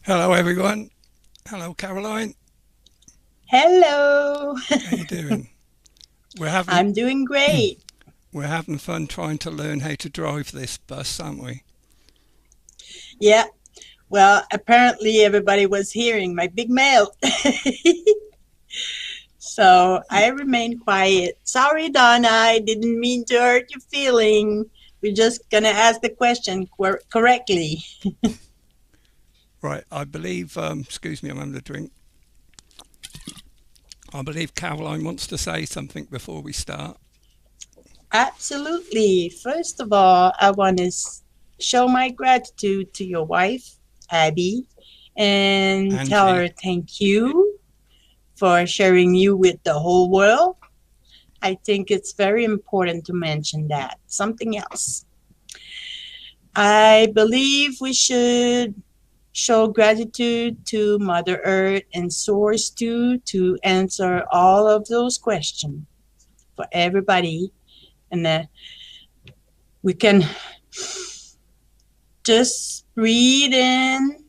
Hello, everyone. Hello, Caroline. Hello. How you doing? We're having I'm doing great. we're having fun trying to learn how to drive this bus, aren't we? Yeah. Well, apparently everybody was hearing my big mouth. So Y- I remained quiet. Sorry, Donna. I didn't mean to hurt your feeling. We're just going to ask the question correctly. Right. I believe. Excuse me, I'm having a drink. I believe Caroline wants to say something before we start. Absolutely. First of all, I want to show my gratitude to your wife, Abby, and tell Angie. her thank you for sharing you with the whole world. I think it's very important to mention that. Something else. I believe we should show gratitude to Mother Earth and Source too to answer all of those questions for everybody. And we can just breathe in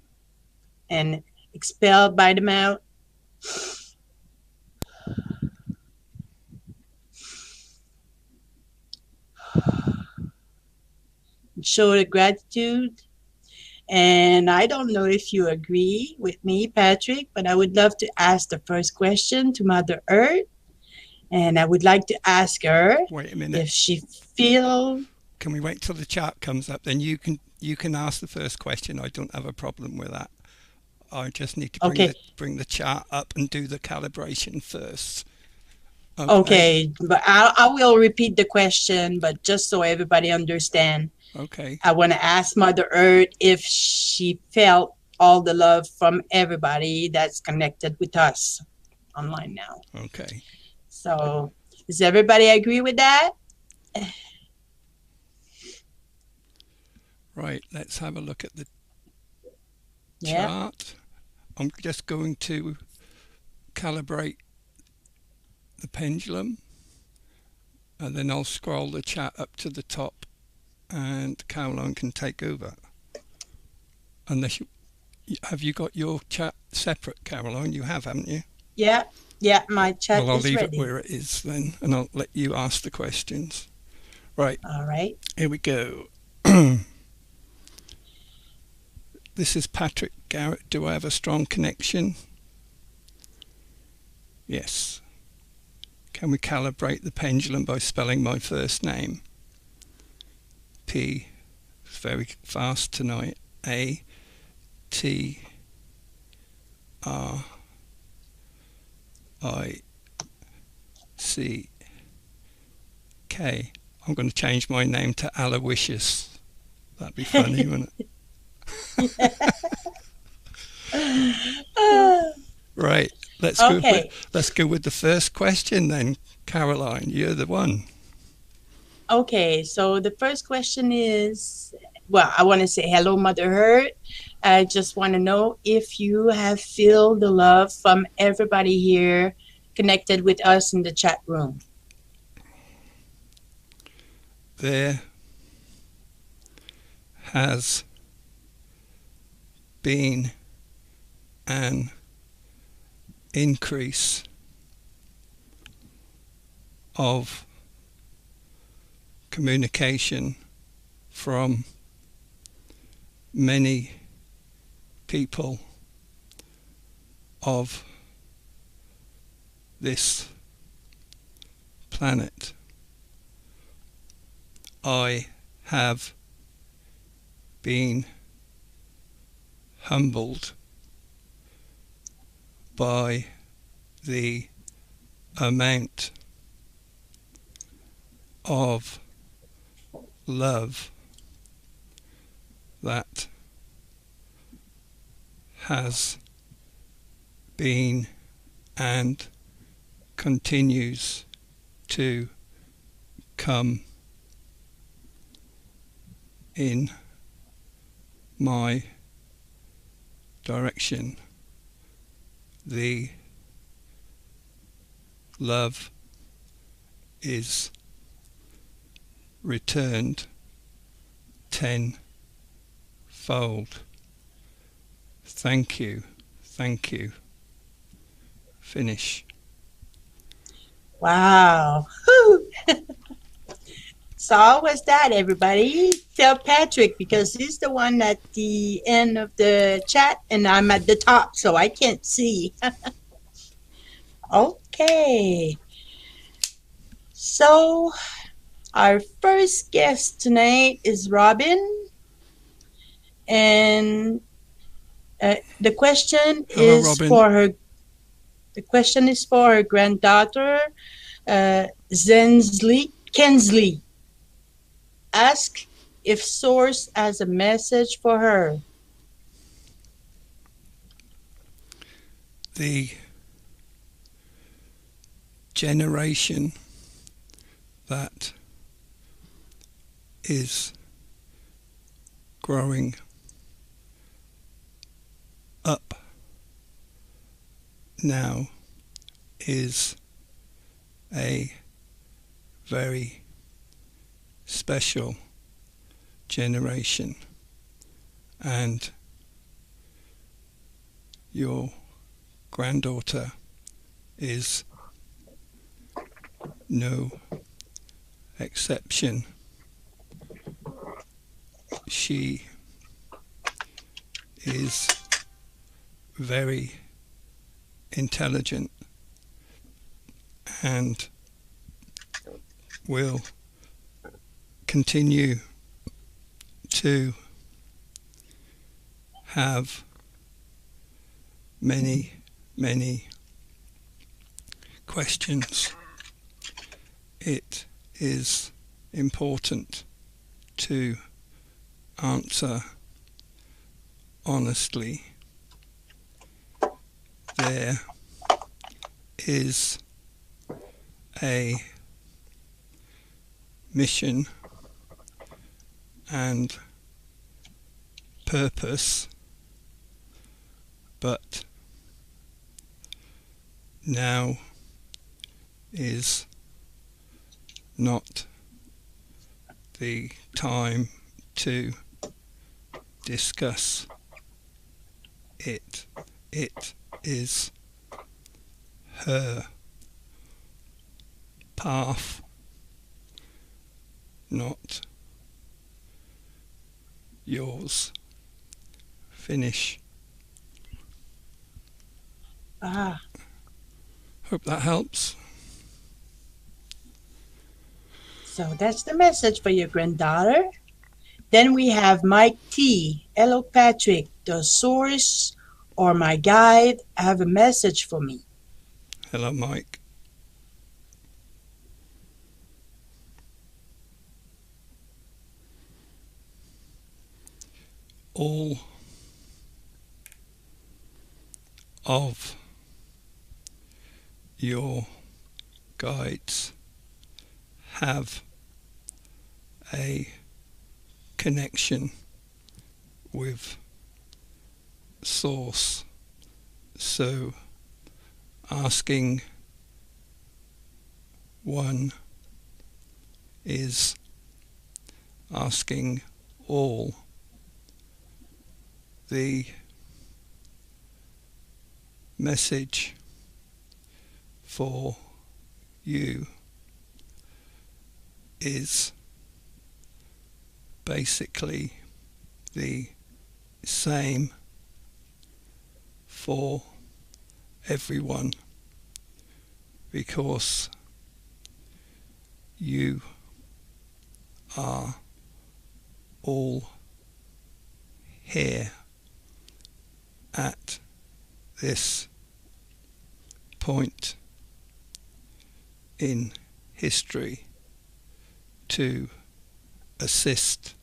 and expel by the mouth. Show the gratitude. And I don't know if you agree with me, Patrick, but I would love to ask the first question to Mother Earth. And I would like to ask her Wait a minute. if she feel Can we wait till the chart comes up? Then you can ask the first question. I don't have a problem with that. I just need to bring okay. the chart up and do the calibration first. Okay. Okay, but I will repeat the question, but just so everybody understand, Okay. I want to ask Mother Earth if she felt all the love from everybody that's connected with us online now. Okay. So, does everybody agree with that? Right. Let's have a look at the Yeah. chart. I'm just going to calibrate the pendulum and then I'll scroll the chat up to the top and Caroline can take over. Unless you have you got your chat separate, Caroline? You have, haven't you? Yeah. Yeah, my chat Well, I'll is leave it ready. where it is then and I'll let you ask the questions. Right, All right. here we go. This is Patrick Garratt. Do I have a strong connection? Yes. Can we calibrate the pendulum by spelling my first name? P. It's very fast tonight. A T R I C K. I'm going to change my name to Aloysius. That'd be funny, wouldn't it? Right. Okay. Let's go with the first question then, Caroline. You're the one. Okay, so the first question is, well, I want to say hello, Mother Earth. I just want to know if you have feel the love from everybody here connected with us in the chat room. There has been an increase of communication from many people of this planet. I have been humbled by the amount of love that has been and continues to come in my direction. The love is returned tenfold Thank you. Thank you. Finish. Wow. So how was that, everybody? Tell Patrick, because he's the one at the end of the chat and I'm at the top, so I can't see. Okay. So our first guest tonight is Robin. And the question Hello, is Robin. for her. The question is for her granddaughter, Kensley. Ask if Source has a message for her. The generation that is growing up now is a very special generation, and your granddaughter is no exception. She is very intelligent and will continue to have many, many questions. It is important to answer honestly. There is a mission and purpose, but now is not the time to discuss it. It is her path, not yours. Finish. Ah, Hope that helps. so that's the message for your granddaughter. Then we have Mike T. Hello, Patrick. Does Source or my guide have a message for me? Hello, Mike. All of your guides have a connection with Source, so asking one is asking all. The message for you is basically the same for everyone, because you are all here at this point in history to assist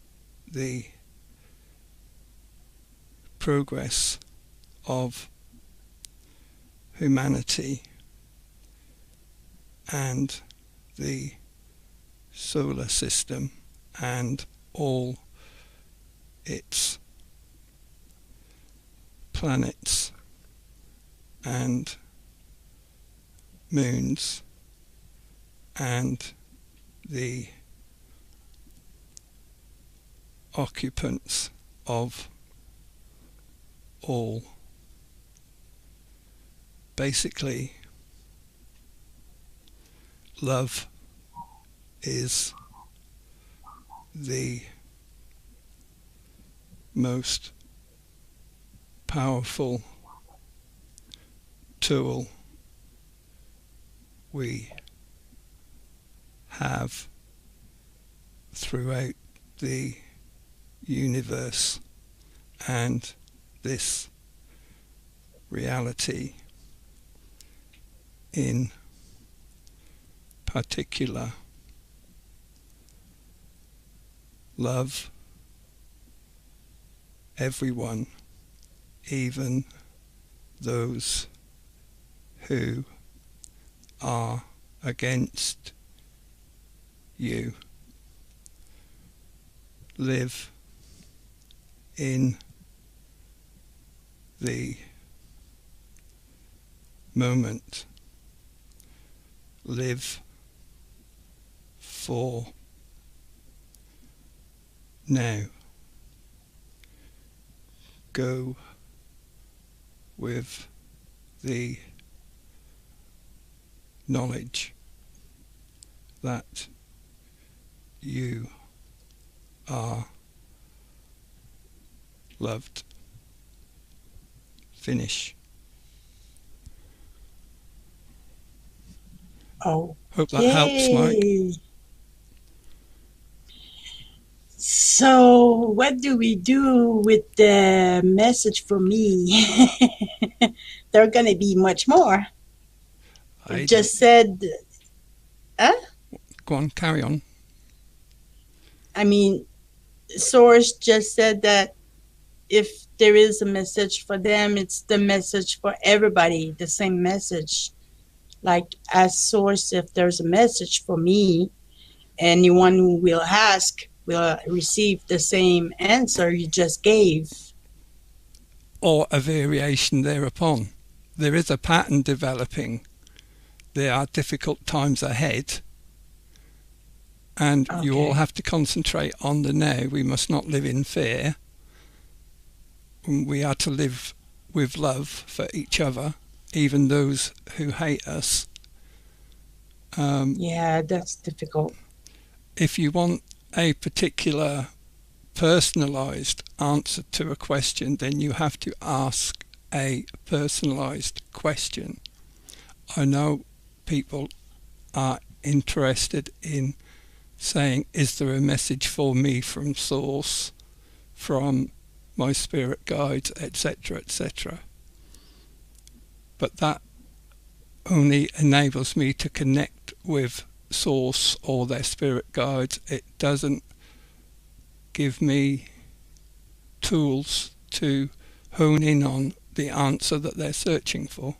the progress of humanity and the solar system and all its planets and moons and the occupants of all. Basically, love is the most powerful tool we have throughout the universe and this reality in particular. Love everyone, even those who are against you. Live in the moment. Live for now. Go with the knowledge that you are loved. Finish. Okay. Hope that helps, Mike. So, what do we do with the message for me? There are going to be much more. It just said, Go on, carry on. I mean, Source just said that if there is a message for them, it's the message for everybody, the same message. Like, as Source, if there's a message for me, anyone who will ask will receive the same answer you just gave. Or a variation thereupon. There is a pattern developing. There are difficult times ahead. And you all have to concentrate on the now. We must not live in fear. We are to live with love for each other, even those who hate us. Yeah, that's difficult. If you want a particular personalized answer to a question, then you have to ask a personalized question. I know people are interested in saying, is there a message for me from Source, from my spirit guides, etc., etc. But that only enables me to connect with Source or their spirit guides. It doesn't give me tools to hone in on the answer that they're searching for.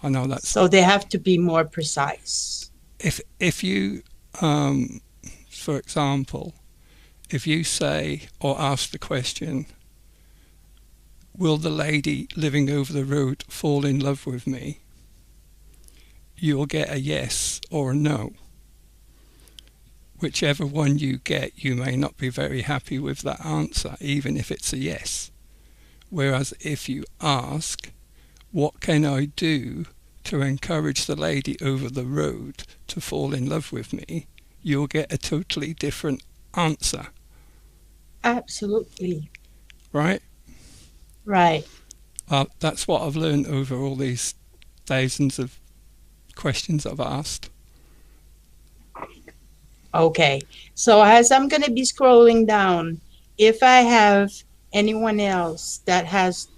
I know that's... So they have to be more precise. If you, for example, if you say or ask the question, will the lady living over the road fall in love with me? You'll get a yes or a no. Whichever one you get, you may not be very happy with that answer, even if it's a yes. Whereas if you ask, what can I do to encourage the lady over the road to fall in love with me? You'll get a totally different answer. Absolutely. Right? Right. That's what I've learned over all these thousands of questions I've asked. Okay, so as I'm going to be scrolling down, if I have anyone else that has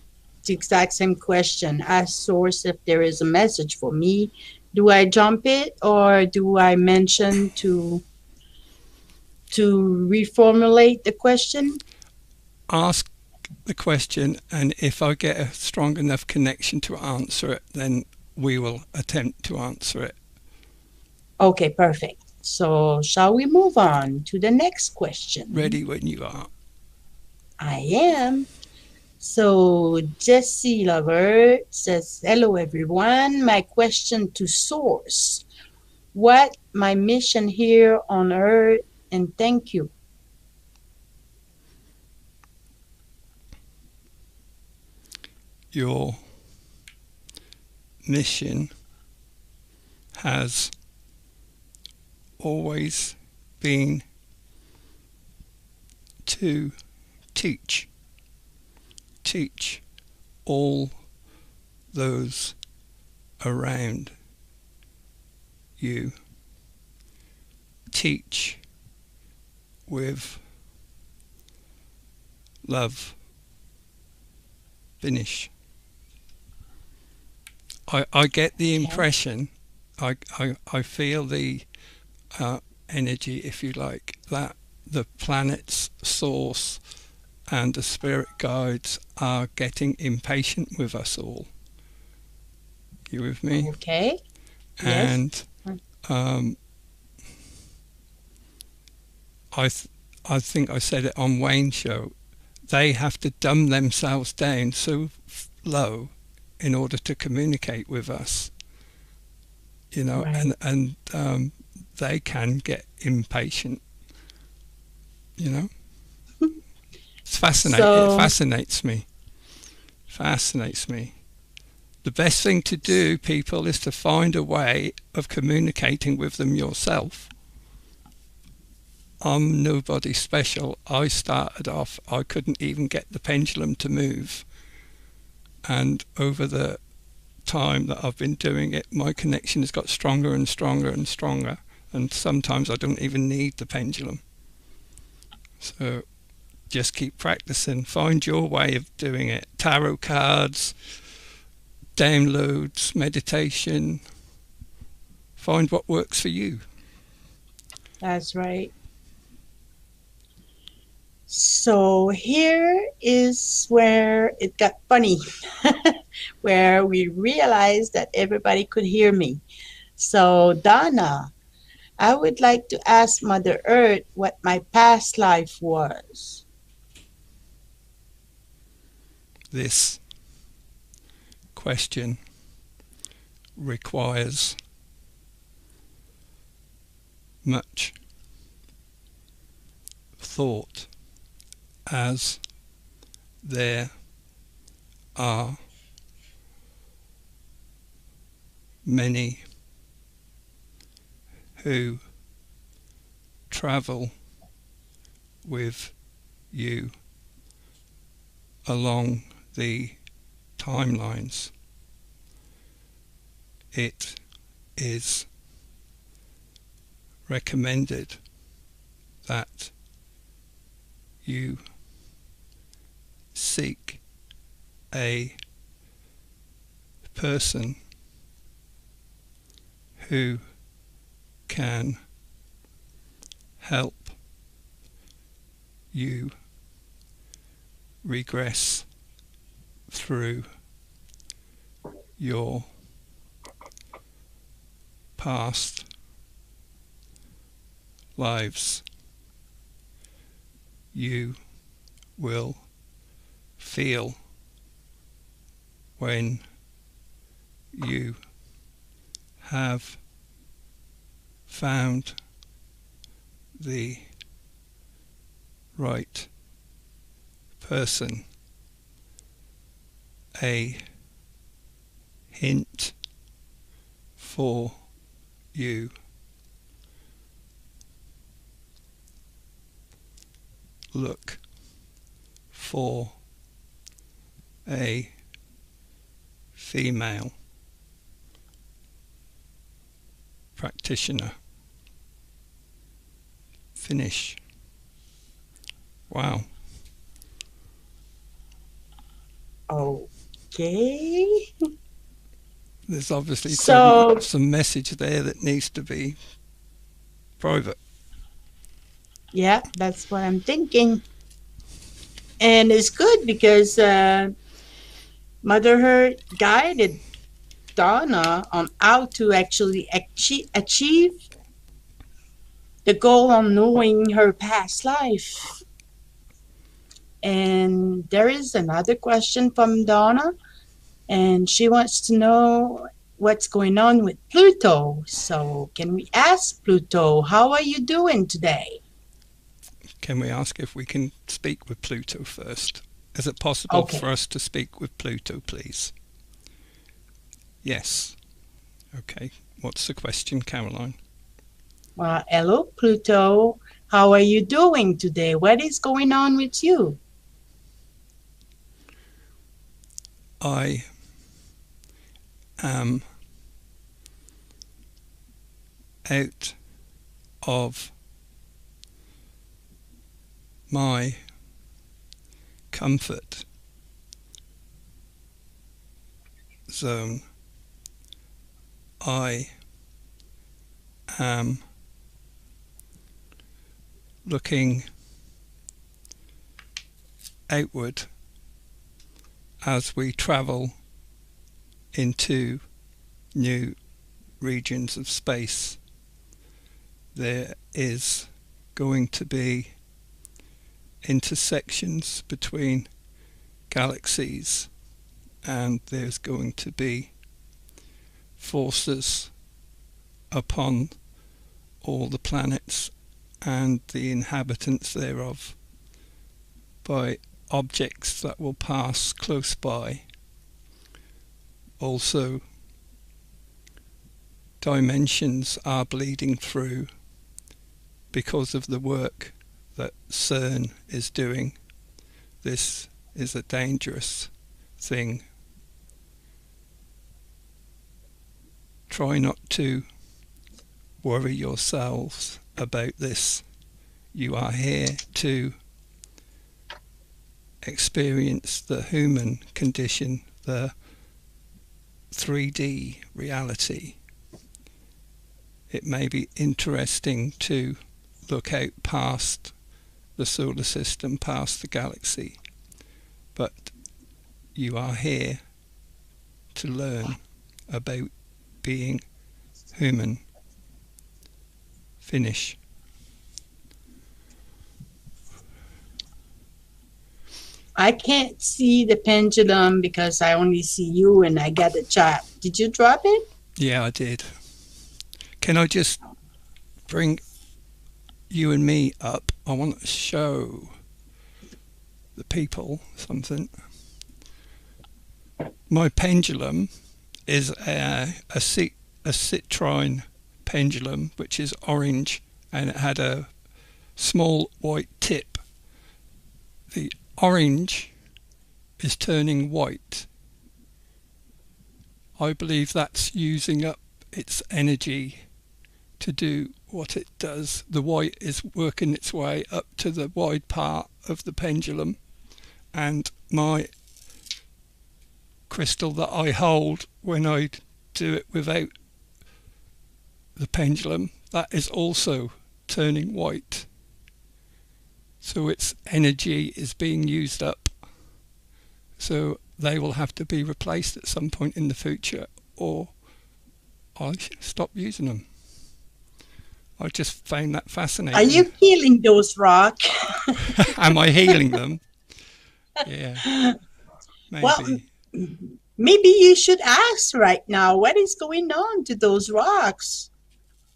the exact same question as Source, if there is a message for me, do I jump it or do I mention to reformulate the question? Ask the question, and if I get a strong enough connection to answer it, then we will attempt to answer it. Okay, perfect. So shall we move on to the next question? Ready when you are. I am. So Jessie Lover says, hello everyone. My question to Source. What my mission here on Earth, and thank you. your mission has always been to teach all those around you. Teach with love. Finish. I get the impression, I feel the energy, if you like, that the planet's source and the spirit guides are getting impatient with us all. You with me? Okay. And yes. I think I said it on Wayne's show. They have to dumb themselves down so low in order to communicate with us. You know, Right. and they can get impatient. You know, it's fascinating. So, It fascinates me. Fascinates me. The best thing to do, people, is to find a way of communicating with them yourself. I'm nobody special. I started off, I couldn't even get the pendulum to move. And over the time that I've been doing it, my connection has got stronger and stronger and stronger. And sometimes I don't even need the pendulum. So just keep practicing. Find your way of doing it. Tarot cards, downloads, meditation. Find what works for you. that's right. So here is where it got funny, where we realized that everybody could hear me. So, Donna, I would like to ask Mother Earth what my past life was. This question requires much thought, as there are many who travel with you along the timelines. It is recommended that you seek a person who can help you regress through your past lives. You will feel when you have found the right person. A hint for you. Look for a female practitioner. Finish. Wow. Okay. There's obviously So, some message there that needs to be private. yeah, that's what I'm thinking. And it's good because Mother Earth guided Donna on how to actually achieve the goal on knowing her past life. And there is another question from Donna, and she wants to know what's going on with Pluto. So, can we ask Pluto, how are you doing today? Can we ask if we can speak with Pluto first? Is it possible for Okay. us to speak with Pluto, please? Yes. Okay. What's the question, Caroline? Well, hello, Pluto. How are you doing today? What is going on with you? I am out of my comfort zone. I am looking outward as we travel into new regions of space. There is going to be intersections between galaxies, and there's going to be forces upon all the planets and the inhabitants thereof by objects that will pass close by. Also, dimensions are bleeding through because of the work that CERN is doing. This is a dangerous thing. Try not to worry yourselves about this. You are here to experience the human condition, the 3D reality. It may be interesting to look out past the solar system, past the galaxy, but you are here to learn about being human. Finish. I can't see the pendulum because I only see you and I got the chat. Did you drop it? Yeah, I did. Can I just bring you and me up? I want to show the people something. My pendulum is a citrine pendulum, which is orange, and it had a small white tip. The orange is turning white. I believe that's using up its energy to do what it does. The white is working its way up to the wide part of the pendulum, and my crystal that I hold when I do it without the pendulum, that is also turning white. So its energy is being used up. So they will have to be replaced at some point in the future, or I stop using them. I just found that Are fascinating. you healing those rocks? Am I healing them? Yeah, Well, maybe. maybe you should ask right now what is going on to those rocks.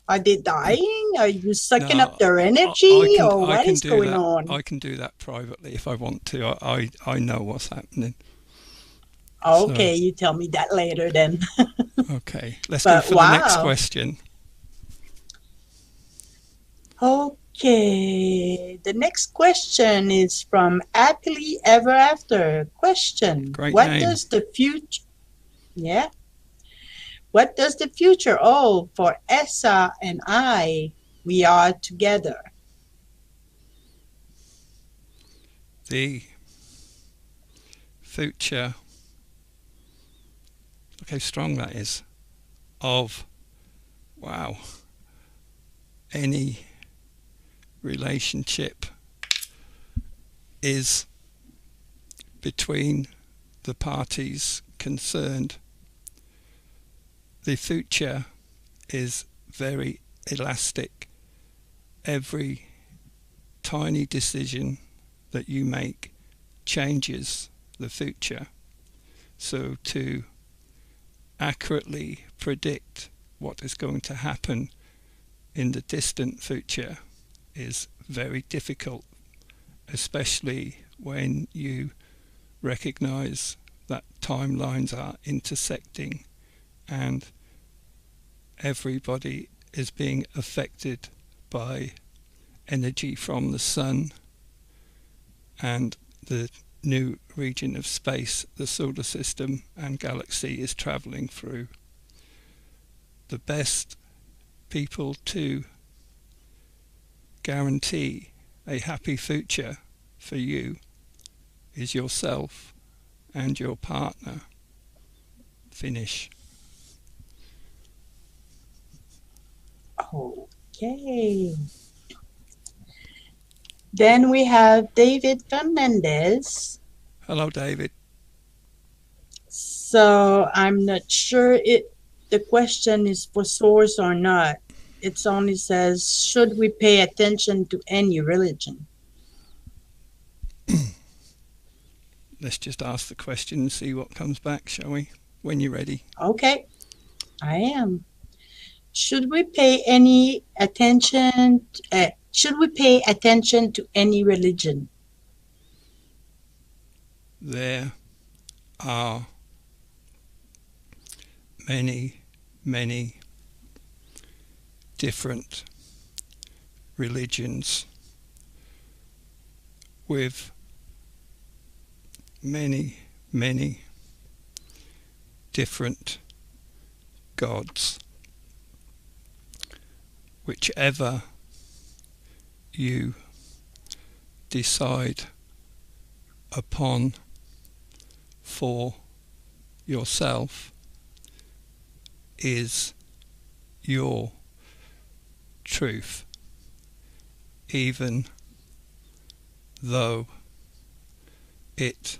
Are they dying? Are you sucking No, up their I energy, can or I what can is do going that. on? I can do that privately if I want to. I know what's happening. So Okay, you tell me that later then. okay, let's go But for the next wow. question. Okay, the next question is from Happily Ever After. Question: Great What name. does the future? Yeah. What does the future hold for Essa and I? We are together. The future. Look how strong that is. Of wow, any relationship is between the parties concerned. The future is very elastic. Every tiny decision that you make changes the future. So to accurately predict what is going to happen in the distant future is very difficult, especially when you recognize that timelines are intersecting and everybody is being affected by energy from the sun and the new region of space the solar system and galaxy is traveling through. The best people to guarantee a happy future for you is yourself and your partner. Finish. Okay. Then we have David Fernandez. Hello, David. So I'm not sure the question is for source or not. It only says, should we pay attention to any religion? Let's just ask the question and see what comes back, shall we? When you're ready. Okay, I am. Should we pay any attention? Should we pay attention to any religion? There are many, many different religions with many, many different gods. Whichever you decide upon for yourself is your truth, even though it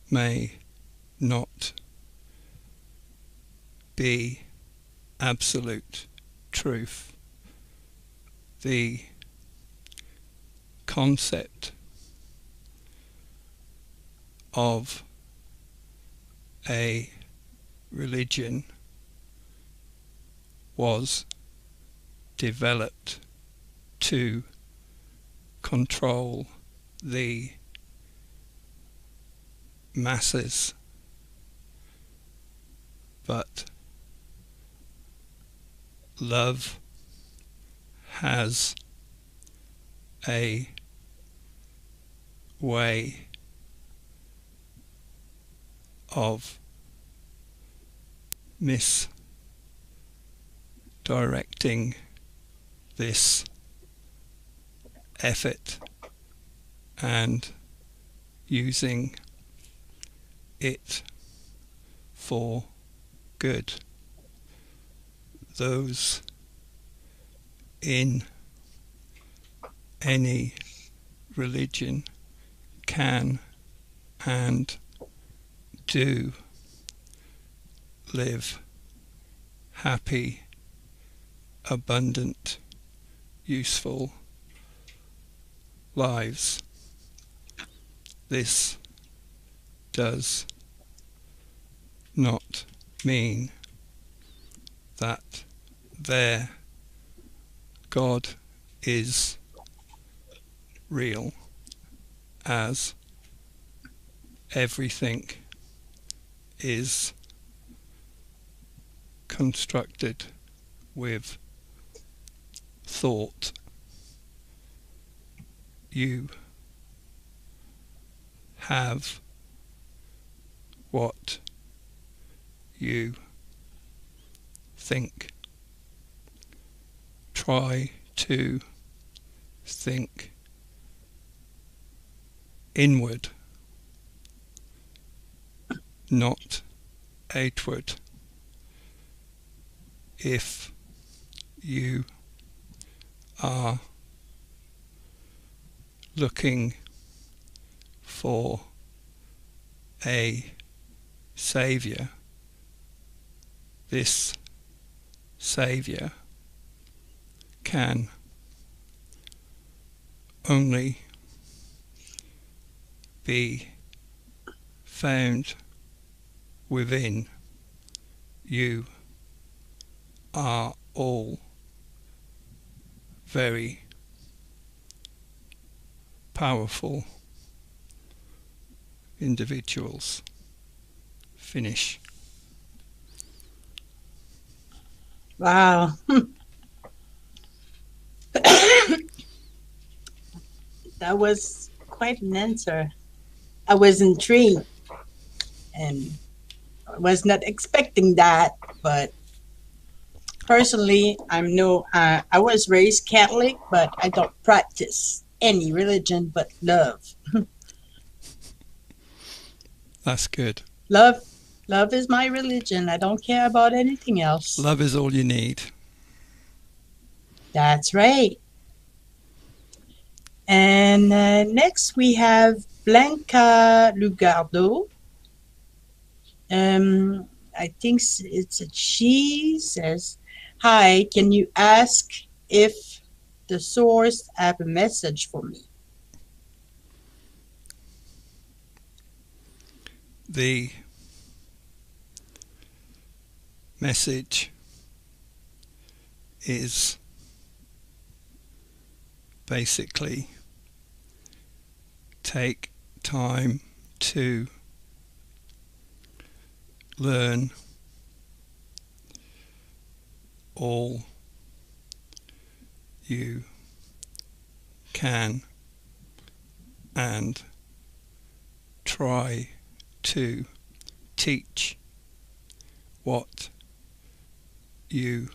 may not be absolute truth. The concept of a religion was developed to control the masses, but love has a way of misdirecting this effort and using it for good. Those in any religion can and do live happy, abundant, useful lives. This does not mean that their God is real, as everything is constructed with thought. You have what you think. Try to think inward, not outward. If you are looking for a saviour, this saviour can only be found within. You are all very powerful individuals. Finish. Wow. That was quite an answer. I was intrigued and I was not expecting that, but personally, I was raised Catholic, but I don't practice any religion but love. That's good. Love, love is my religion. I don't care about anything else. Love is all you need. That's right. And next we have Blanca Lugardo. I think it's a she says, "Hi, can you ask if the source have a message for me?" The message is basically take time to learn all you can and try to teach what you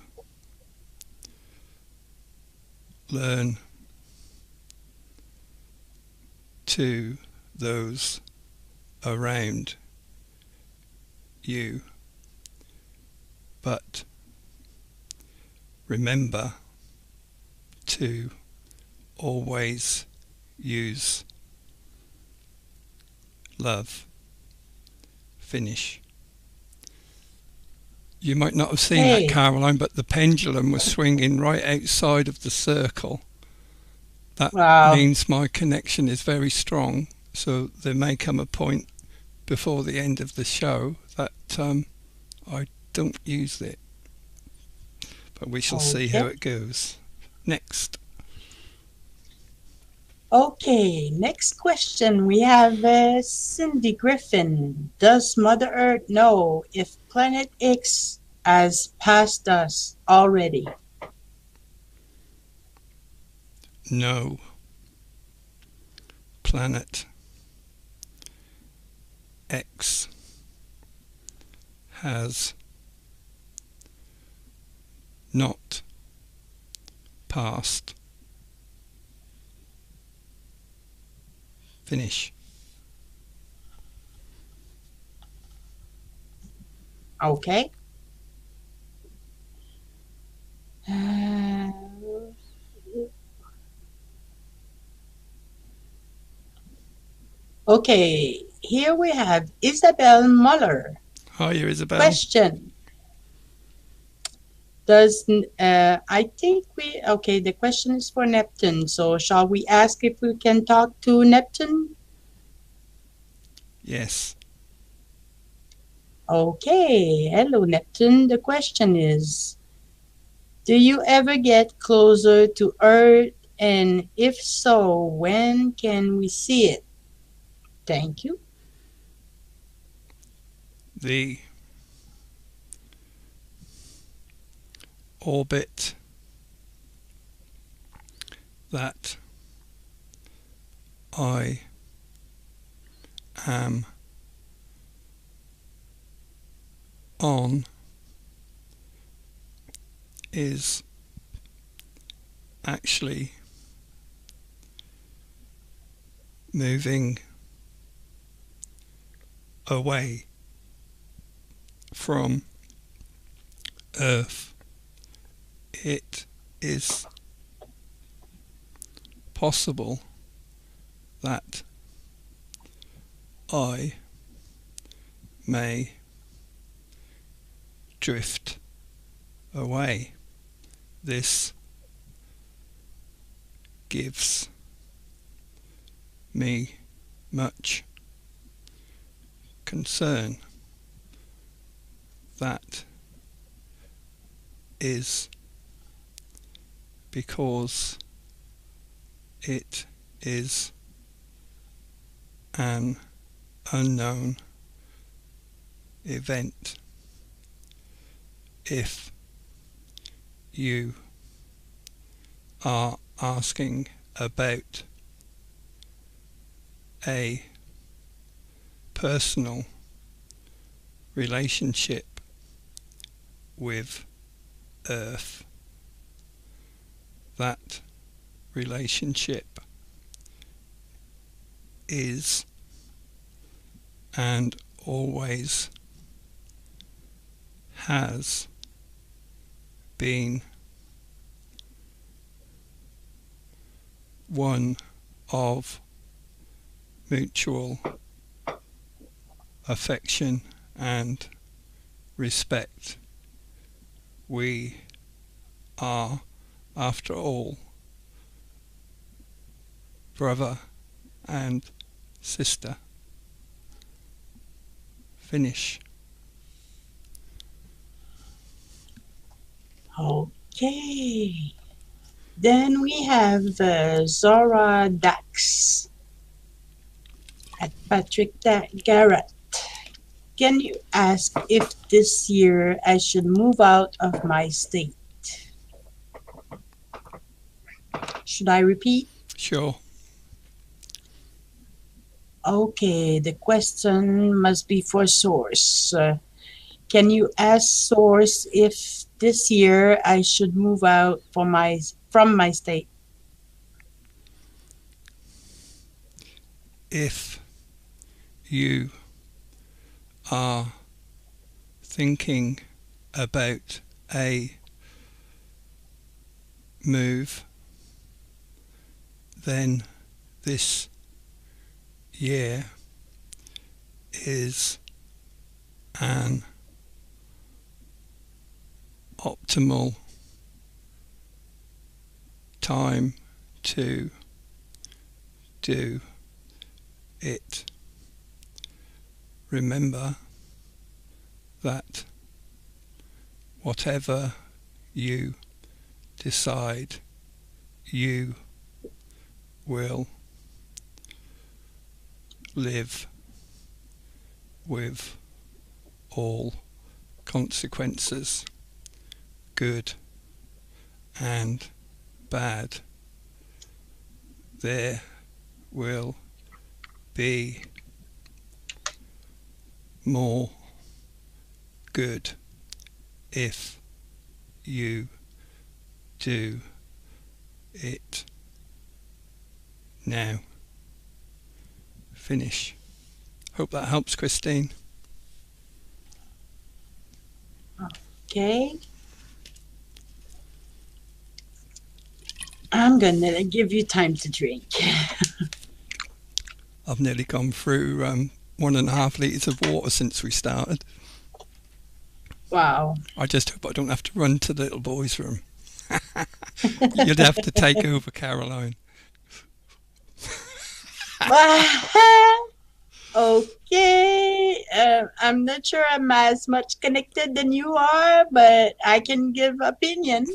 learn to those around you, but remember to always use love. Finish. You might not have seen that, Caroline, but the pendulum was swinging right outside of the circle. That means my connection is very strong, so there may come a point before the end of the show that I don't use it. But we shall see how it goes. Next. Okay, next question. We have Cindy Griffin. Does Mother Earth know if Planet X has passed us already? No. Planet X has not passed. Finish. Okay. Okay, here we have Isabel Muller. Hi, Isabel. Question. I think the question is for Neptune. So shall we ask if we can talk to Neptune? Yes. Okay, hello Neptune. The question is, do you ever get closer to Earth? And if so, when can we see it? Thank you. The orbit that I am on is actually moving away from Earth. It is possible that I may drift away. This gives me much concern. That is because it is an unknown event. If you are asking about a personal relationship with Earth, that relationship is and always has been one of mutual affection and respect. We are, after all, brother and sister. Finish. Okay. Then we have Zora Dax at Patrick Garratt. Can you ask if this year I should move out of my state? Should I repeat? Sure. Okay, the question must be for Source. Can you ask Source if this year I should move out from my state? If you are thinking about a move, then this year is an optimal time to do it. Remember that whatever you decide, you will live with all consequences, good and bad. There will be more good if you do it now. Finish. Hope that helps, Christine. Okay. I'm gonna give you time to drink. I've nearly gone through 1.5 litres of water since we started. Wow. I just hope I don't have to run to the little boy's room. You'd have to take over, Caroline. Okay. I'm not sure I'm as much connected than you are, but I can give opinion.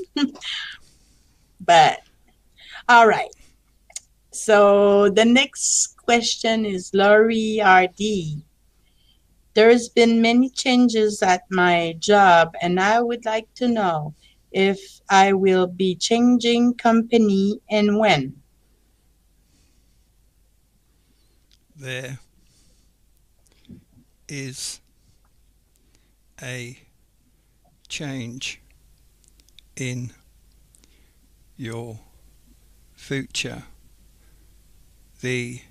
But all right. So the next question is Laurie RD. There's been many changes at my job, and I would like to know if I will be changing company and when. There is a change in your future. The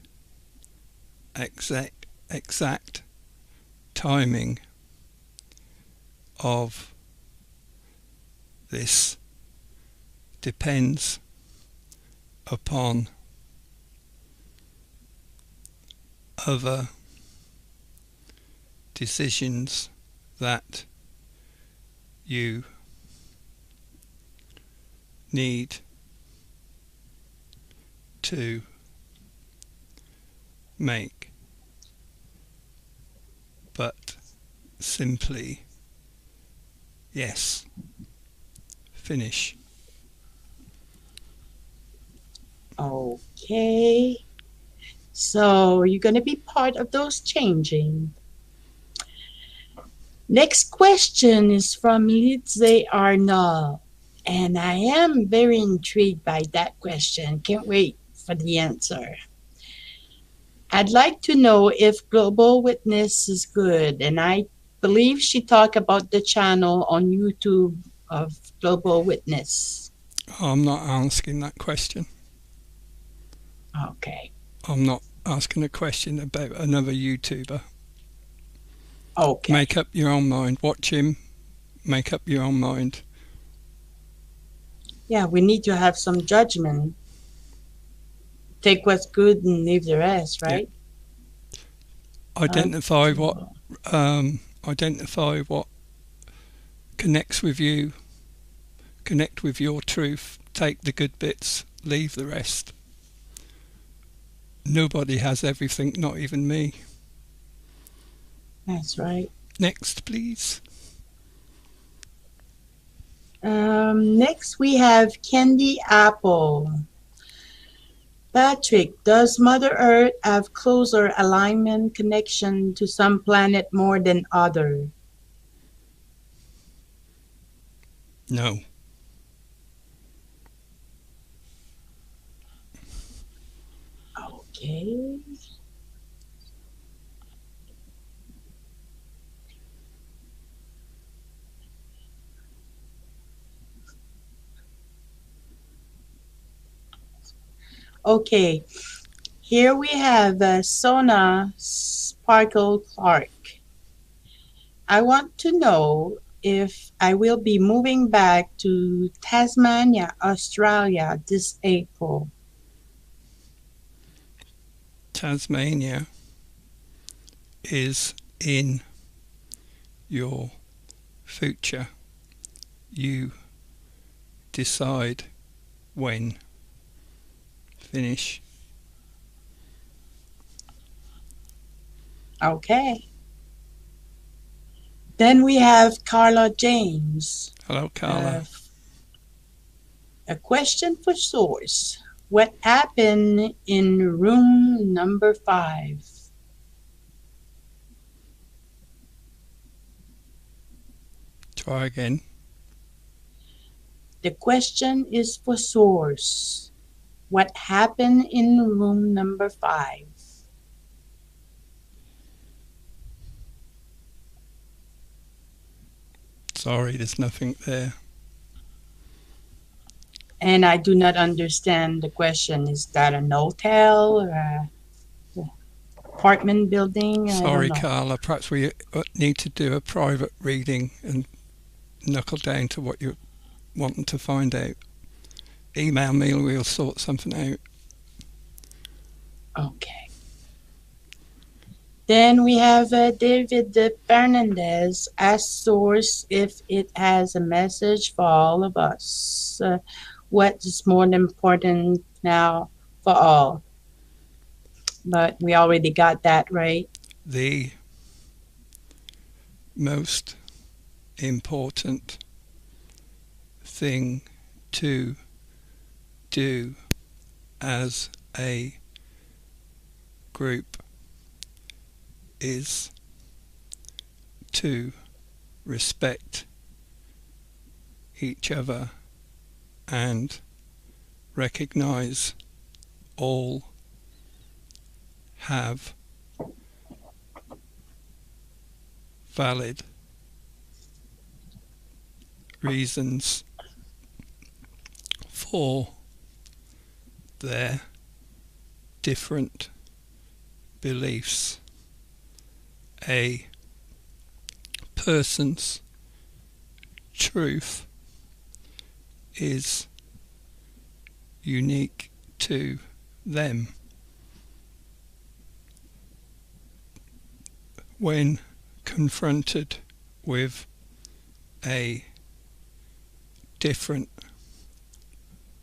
exact timing of this depends upon other decisions that you need to make, but simply yes. Finish. Okay. So you're going to be part of those changing. Next question is from Lidze Arnold. And I am very intrigued by that question. Can't wait for the answer. I'd like to know if Global Witness is good. And I believe she talked about the channel on YouTube of Global Witness. I'm not asking that question. Okay. I'm not asking a question about another YouTuber. Okay. Make up your own mind. Watch him. Make up your own mind. Yeah, we need to have some judgment. Take what's good and leave the rest, right? Identify what connects with you. Connect with your truth. Take the good bits. Leave the rest. Nobody has everything, not even me. That's right. Next, please. Next, we have Candy Apple. Patrick, does Mother Earth have closer alignment connection to some planet more than other? No. Okay. Okay. Here we have Sona Sparkle Clark. I want to know if I will be moving back to Tasmania, Australia this April. Tasmania is in your future. You decide when. Finish. Okay. Then we have Carla James. Hello, Carla. A question for Source. What happened in room number 5? Try again. The question is for Source. What happened in room number 5? Sorry, there's nothing there. And I do not understand the question. Is that an hotel or an apartment building? Sorry, Carla. Perhaps we need to do a private reading and knuckle down to what you're wanting to find out. Email me and we'll sort something out. Okay. Then we have David Fernandez ask Source if it has a message for all of us. What is more important now for all? But we already got that right. The most important thing to do as a group is to respect each other and recognize all have valid reasons for their different beliefs. A person's truth is unique to them. When confronted with a different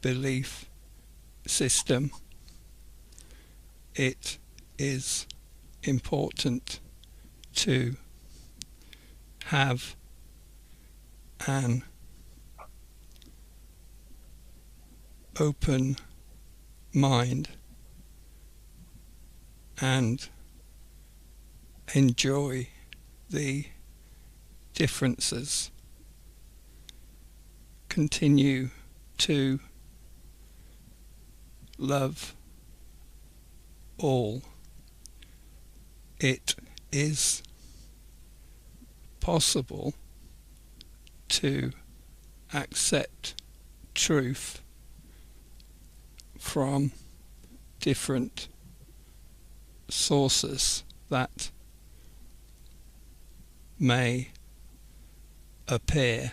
belief system, it is important to have an open mind and enjoy the differences. Continue to love all. It is possible to accept truth from different sources that may appear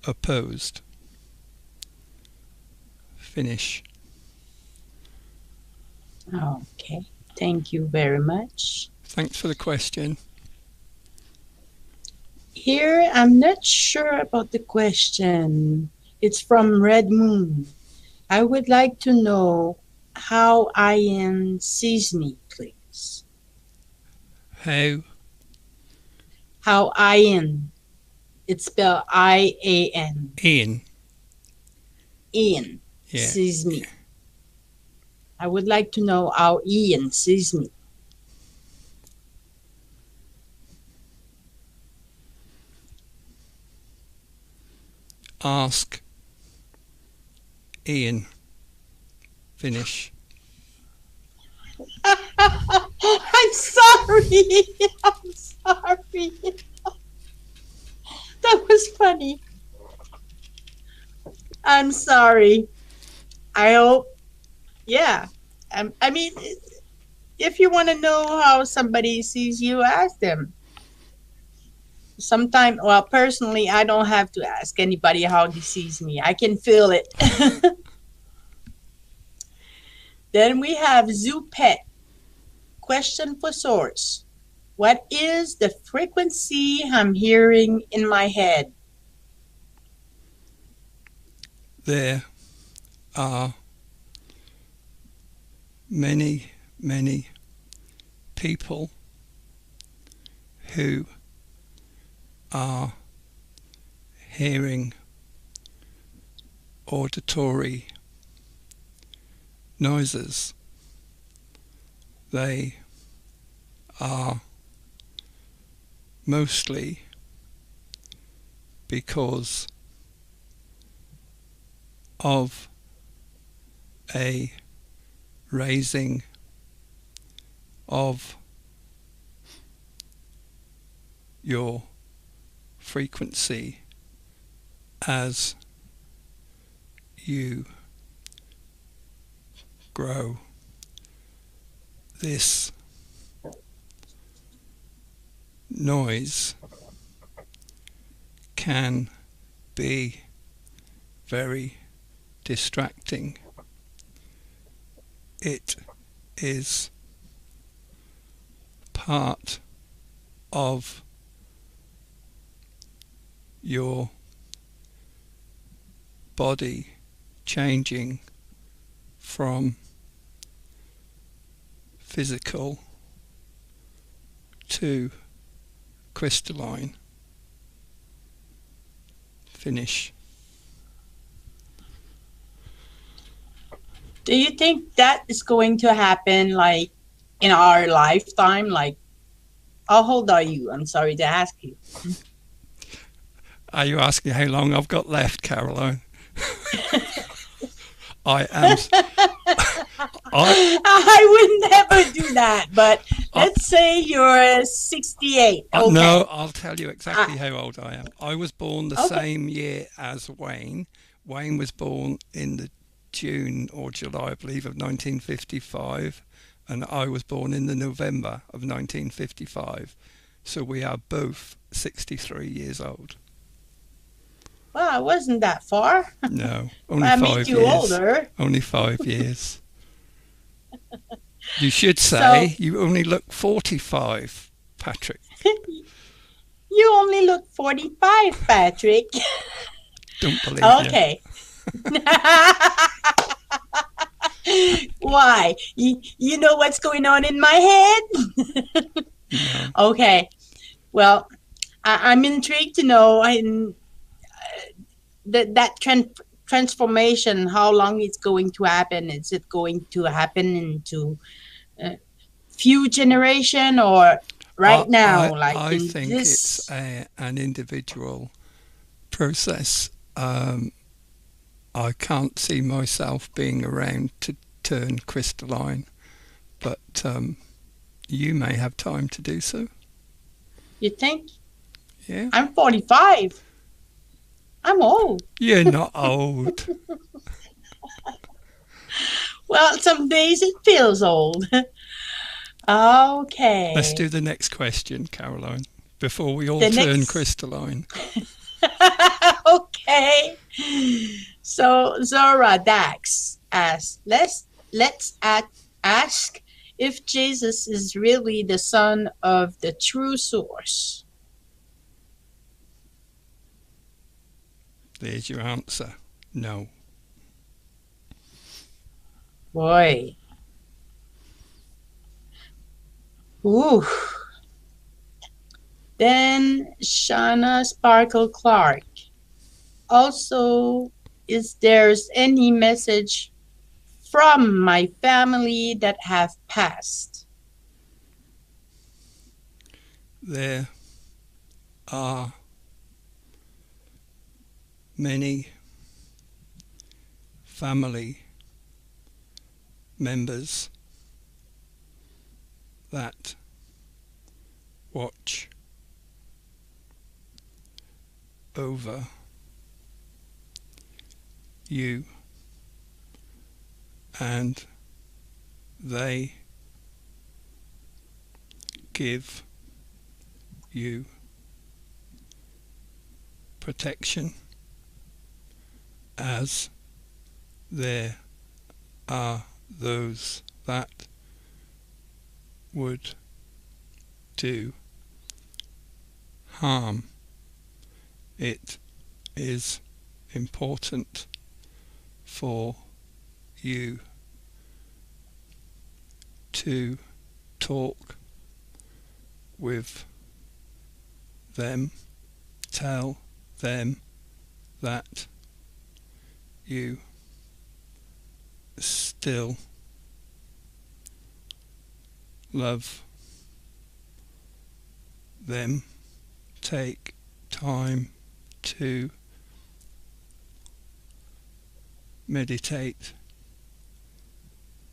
opposed. Finish. Okay, thank you very much. Thanks for the question. Here, I'm not sure about the question. It's from Red Moon. I would like to know how Ian sees me, please. How Ian. It's spelled I-A-N. Ian. Ian Yeah. sees me. I would like to know how Ian sees me. Ask Ian. Finish. I'm sorry. I'm sorry. That was funny. I'm sorry. I hope, yeah. I mean, if you want to know how somebody sees you, ask them. Sometimes, well, personally, I don't have to ask anybody how they sees me. I can feel it. Then we have Zoo Pet. Question for source. What is the frequency I'm hearing in my head? There are many, many people who are hearing auditory noises. They are mostly because of a raising of your frequency as you grow. This noise can be very distracting. It is part of your body changing from physical to crystalline. Finish. Do you think that is going to happen like in our lifetime? Like, how old are you? I'm sorry to ask you. Are you asking how long I've got left, Caroline? I am. I would never do that, but let's say you're 68. Okay. No, I'll tell you exactly how old I am. I was born the same year as Wayne. Wayne was born in the June or July, I believe, of 1955, and I was born in the November of 1955. So we are both 63 years old. Well, I wasn't that far. No, only I 5 made you years. older. Only 5 years. You should say you only look 45, Patrick. You only look 45, Patrick. Don't believe Okay. Why? You know what's going on in my head? No. Okay. Well, I'm intrigued to know that transformation, how long it's going to happen. Is it going to happen into few generation or right now, like I in think it's this? an individual process. I can't see myself being around to turn crystalline, but you may have time to do so. You think? Yeah. I'm 45. I'm old. You're not old. Well, some days it feels old. Let's Okay. do the next question, Caroline, before we all The turn next. crystalline. Okay. So Zora Dax asks, ask if Jesus is really the son of the true source. There's your answer. No. Boy. Ooh. Then Shauna Sparkle Clark. Also, is there's any message from my family that have passed? There are many family members that watch over you, and they give you protection, as there are those that would do harm. It is important for you to talk with them, tell them that you still love them. Take time to meditate,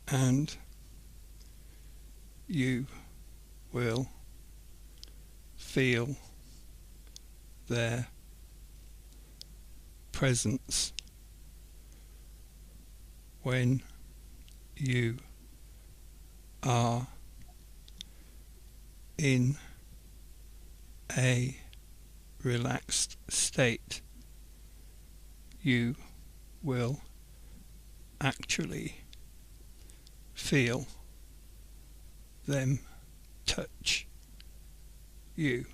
and you will feel their presence when you are in a relaxed state. You will actually feel them touch you.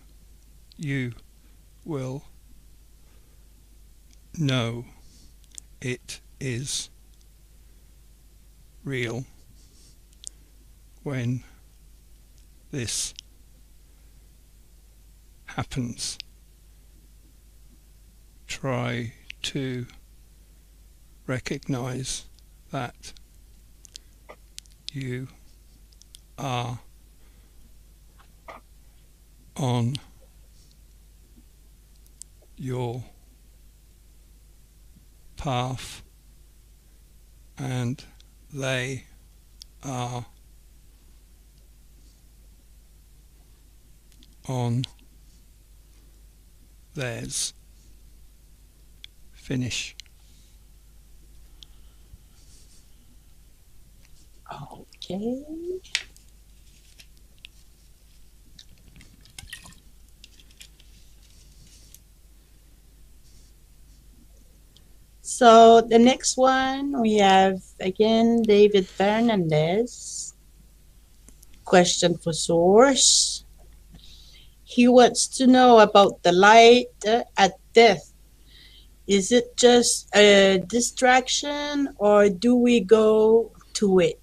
You will know it is real when this happens. Try to recognize that you are on your path, and they are on theirs. Finish. Okay. So the next one we have again David Fernandez. Question for source. He wants to know about the light at death. Is it just a distraction or do we go to it?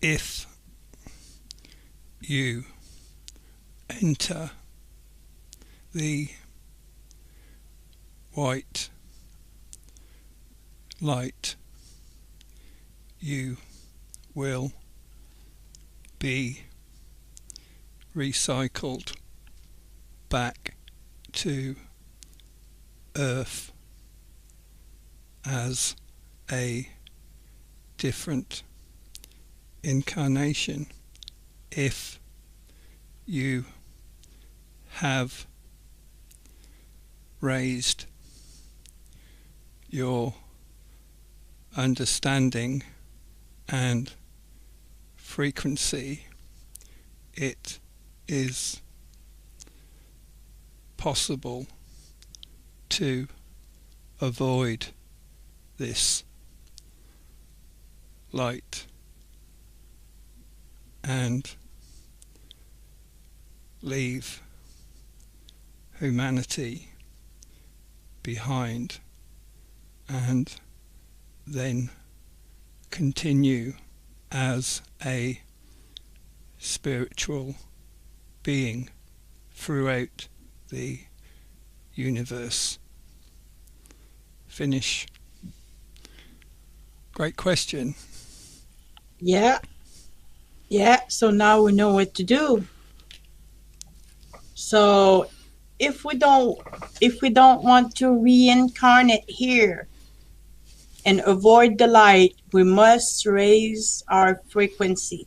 If you enter the white light you will be recycled back to Earth as a different incarnation if you have raised your understanding and frequency. It is possible to avoid this light and leave humanity behind and then continue as a spiritual being throughout the universe. Finish. Great question. Yeah. Yeah, so now we know what to do. So if we don't want to reincarnate here and avoid the light, we must raise our frequency.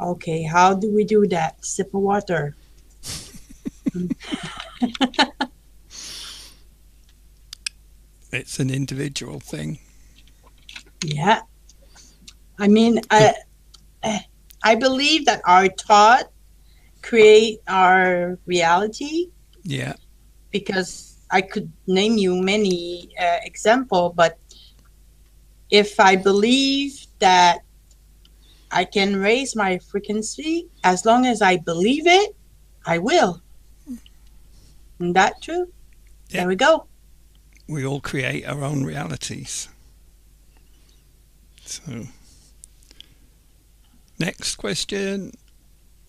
Okay, how do we do that? Sip of water. It's an individual thing. Yeah. I mean, I believe that our thought create our reality. Yeah. Because I could name you many examples, but if I believe that I can raise my frequency, as long as I believe it, I will. Isn't that true? Yeah. There we go. We all create our own realities. So, next question.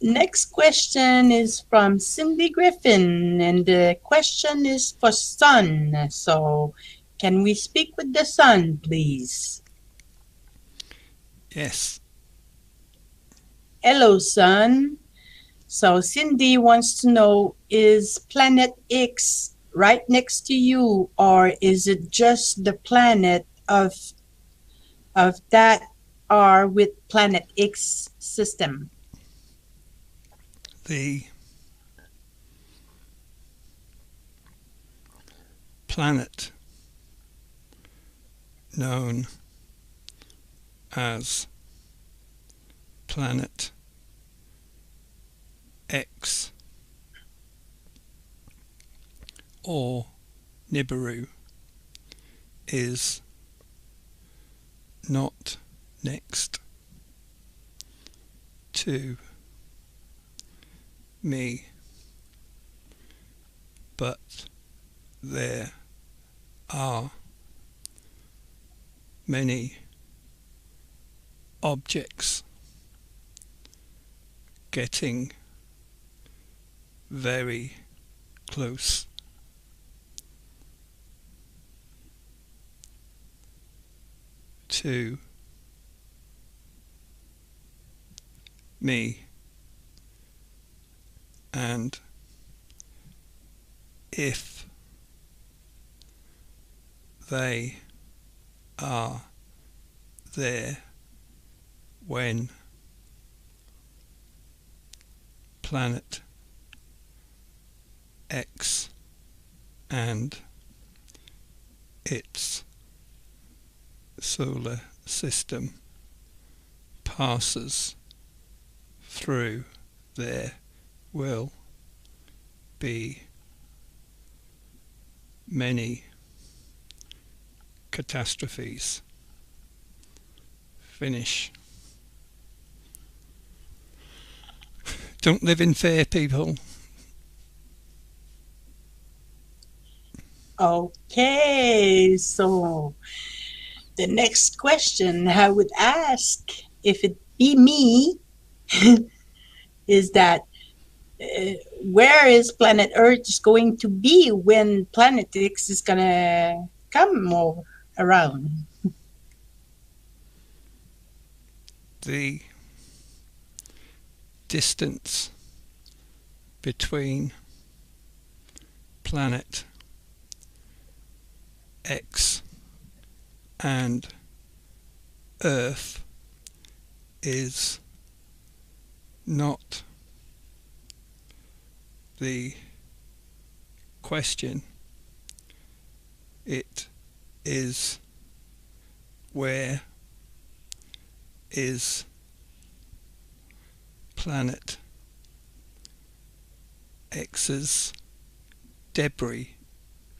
Next question is from Cindy Griffin, and the question is for Sun. So, can we speak with the Sun, please? Yes. Hello, Sun. So, Cindy wants to know, is Planet X right next to you, or is it just the planet of that are with Planet X system? The planet known as Planet X or Nibiru is not next to me, but there are many objects getting very close to me, and if they are there when Planet X and its solar system passes through, there will be many catastrophes. Finish. Don't live in fear, people. Okay, so the next question I would ask, if it be me, is that where is planet Earth is going to be when Planet X is gonna come around? the distance between planet X and Earth is not the question. It is where is planet X's debris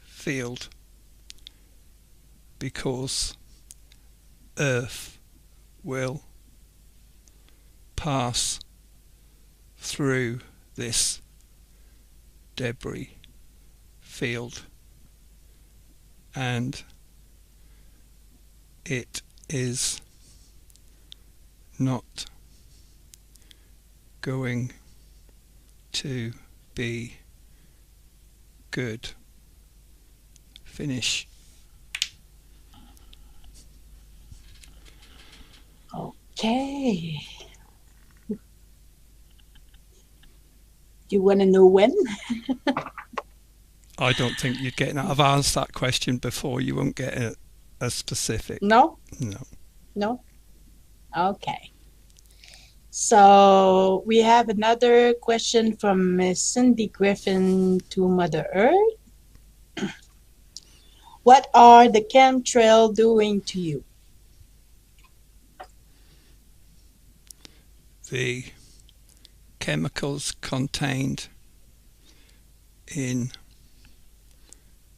field, because Earth will pass through this debris field, and it is not going to be good. Finish. Okay. Do you want to know when? I don't think you'd get. I've asked that question before. You won't get a specific. No? No. No? Okay. So we have another question from Miss Cindy Griffin to Mother Earth. What are the chemtrails doing to you? The chemicals contained in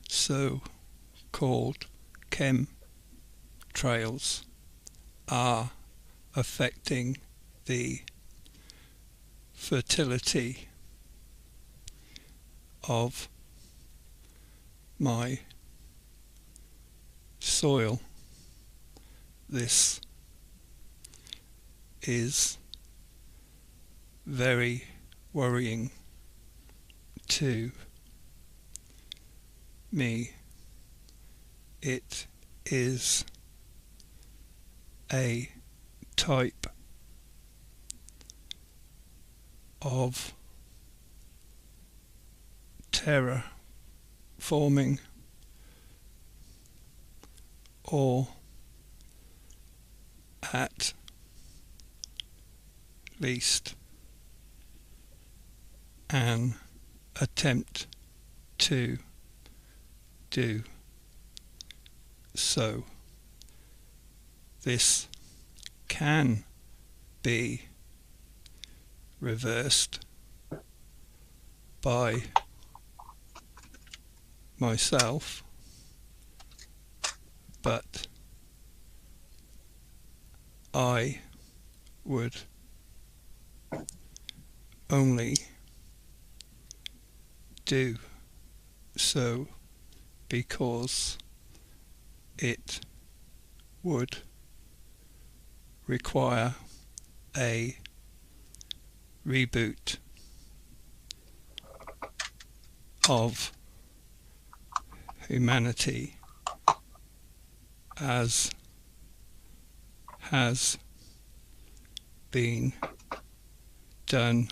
so-called chemtrails are affecting the fertility of my soil. This is very worrying to me. It is a type of terraforming, or at least an attempt to do so. This can be reversed by myself, but I would only do so because it would require a reboot of humanity, as has been done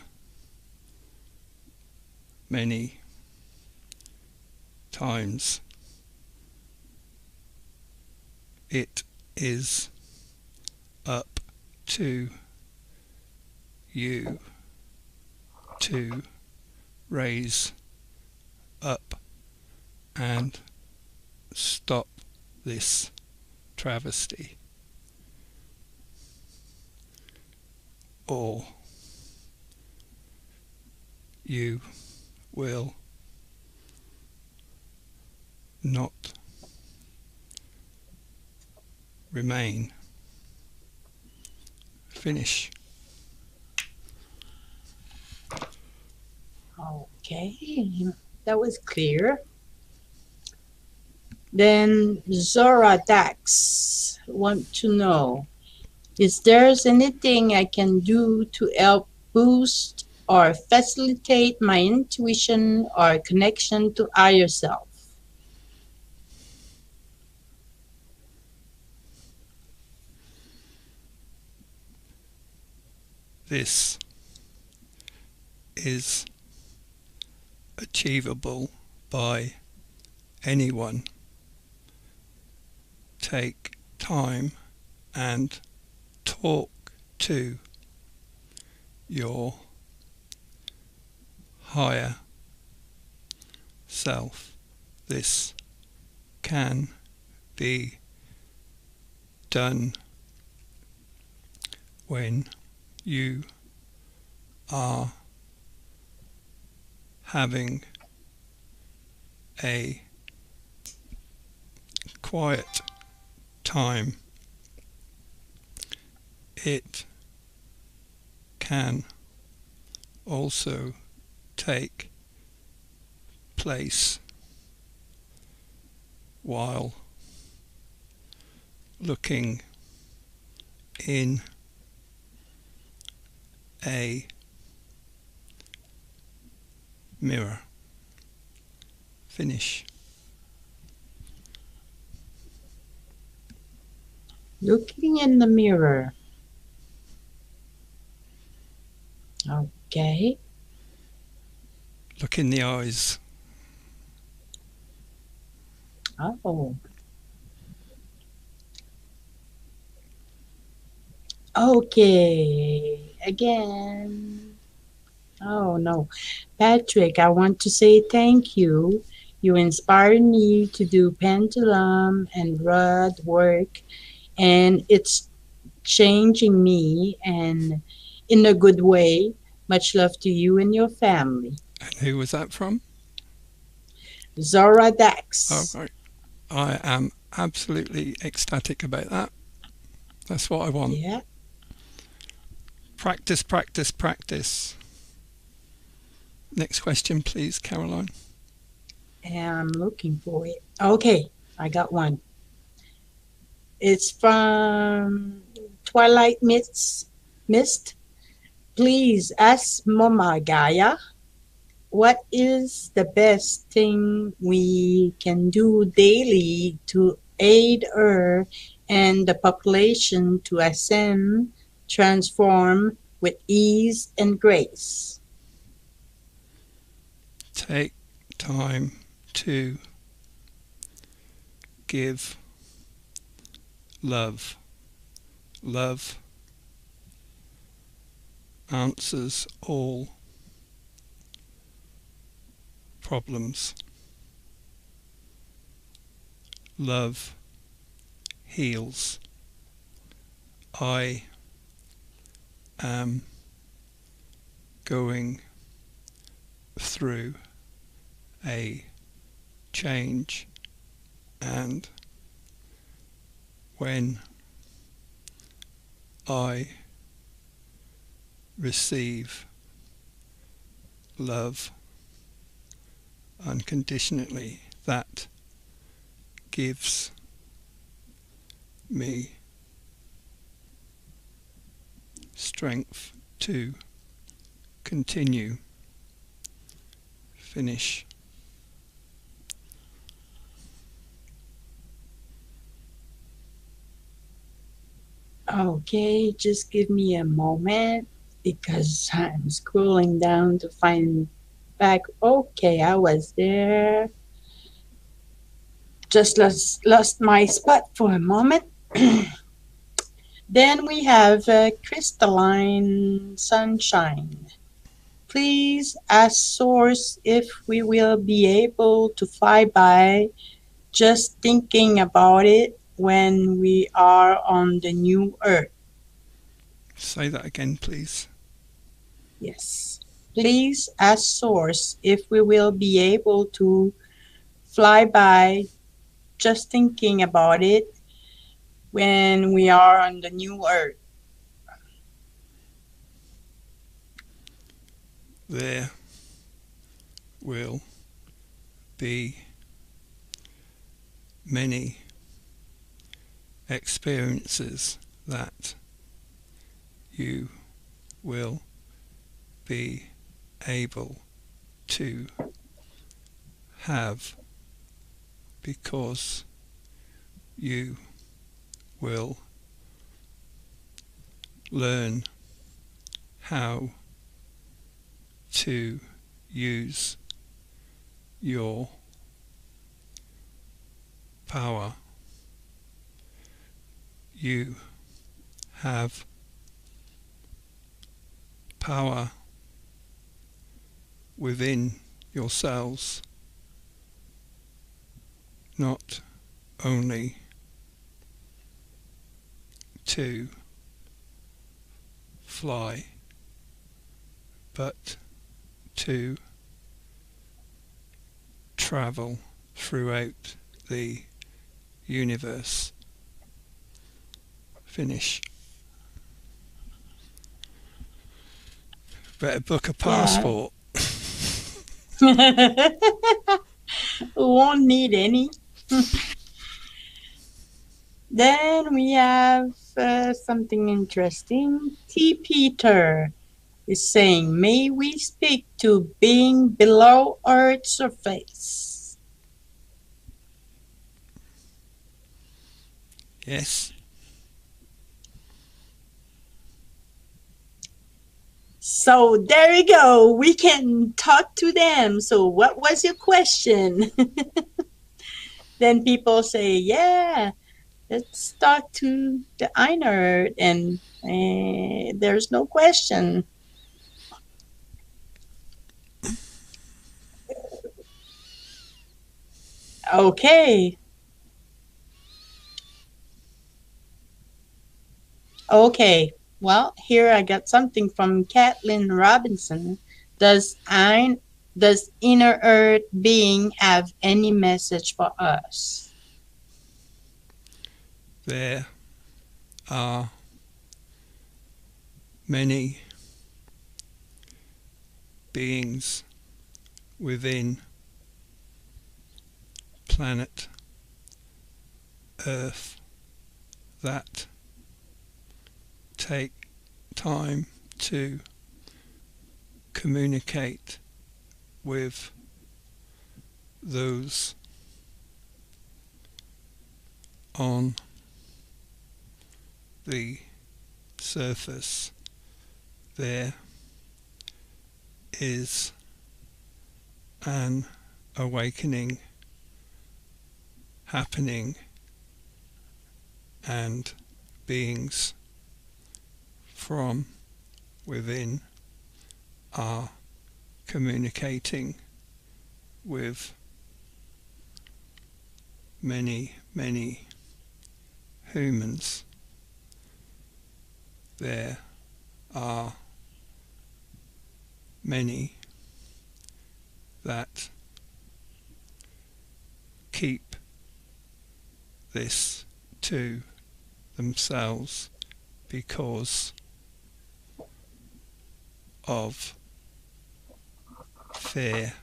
many times. It is up to you to raise up and stop this travesty, or you will not remain. Finish. Okay, that was clear. Then Zora Dax want to know, is there anything I can do to help boost or facilitate my intuition or connection to higher self? this is achievable by anyone. Take time and talk to your higher self. This can be done when you are having a quiet time. It can also take place while looking in a mirror. Finish. Looking in the mirror. Okay. Look in the eyes. Oh. Okay. Again. Oh no. Patrick, I want to say thank you. You inspired me to do pendulum and rod work, and it's changing me and in a good way. Much love to you and your family. And who was that from? Zora Oh, Dax. right. I am absolutely ecstatic about that. That's what I want. Yeah. Practice, practice, practice. Next question, please, Caroline. And I'm looking for it. Okay, I got one. It's from Twilight Mist. Please ask Mama Gaia, what is the best thing we can do daily to aid her and the population to ascend, transform with ease and grace? Take time to give love. Love answers all problems. Love heals. I am going through a change, and when I receive love unconditionally, that gives me strength to continue. Finish. Okay, just give me a moment because I'm scrolling down to find back. Okay, I was there. Just lost my spot for a moment. Then we have Crystalline Sunshine. Please ask Source if we will be able to fly by just thinking about it when we are on the new Earth. Say that again, please. Yes. Please ask Source if we will be able to fly by just thinking about it when we are on the new Earth. There will be many experiences that you will be able to have because you will learn how to use your power. You have power within yourselves, not only to fly, but to travel throughout the universe. Finish. Better book a passport. Won't need any. Then we have something interesting. T. Peter is saying, may we speak to being below Earth's surface? Yes. So there you go. We can talk to them. So what was your question? Then people say, yeah, let's talk to the Einer, and there's no question. Okay. Okay. Well, here I got something from Kathleen Robinson. Does inner Earth being have any message for us? There are many beings within planet Earth that take time to communicate with those on the surface. There is an awakening happening, and beings from within are communicating with many humans. There are many that keep this to themselves because of fear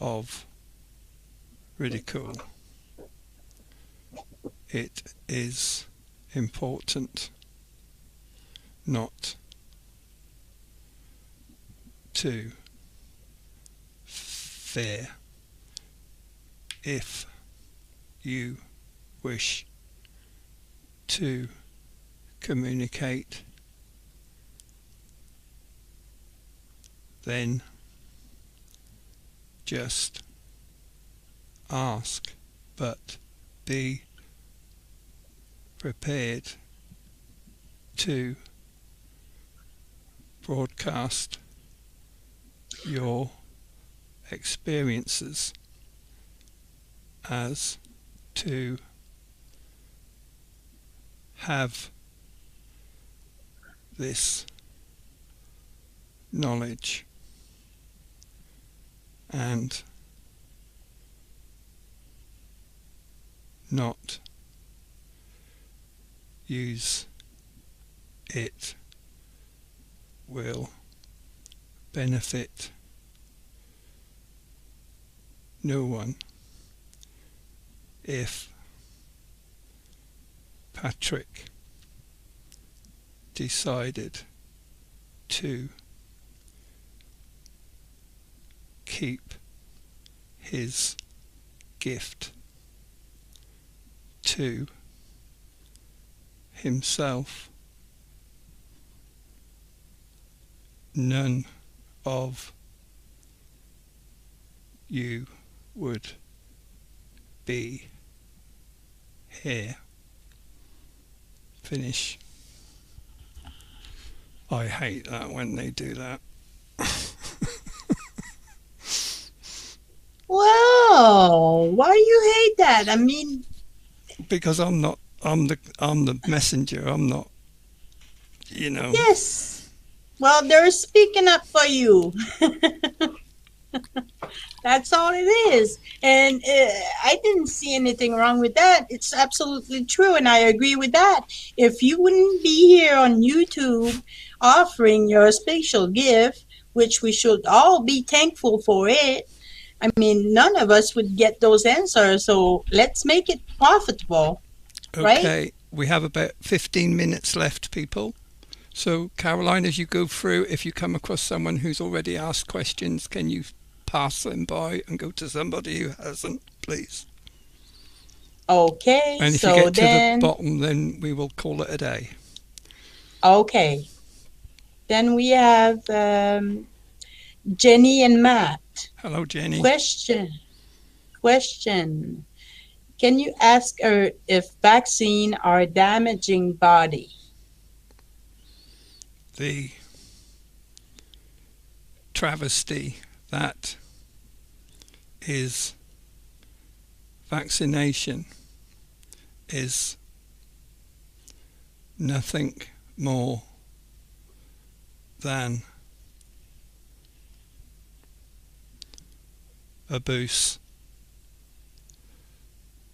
of ridicule. It is important not to fear. If you wish to communicate, then just ask, but be prepared to broadcast your experiences as to have this knowledge and not use it will benefit no one. If Patrick decided to keep his gift to himself, none of you would be here. Finish. I hate that when they do that. Well, why you hate that? I mean, because I'm the messenger. I'm not, you know. yes. Well, they're speaking up for you. That's all it is. And I didn't see anything wrong with that. It's absolutely true. And I agree with that. If you wouldn't be here on YouTube offering your special gift, which we should all be thankful for it, I mean, none of us would get those answers. So let's make it profitable, right? Okay, we have about 15 minutes left, people. So, Caroline, as you go through, if you come across someone who's already asked questions, can you pass them by and go to somebody who hasn't, please? Okay, And if you so get to the bottom, then we will call it a day. Okay. Then we have Jenny and Matt. Hello, Jenny. Question. Can you ask her if vaccine are damaging body? The travesty that is vaccination is nothing more than abuse.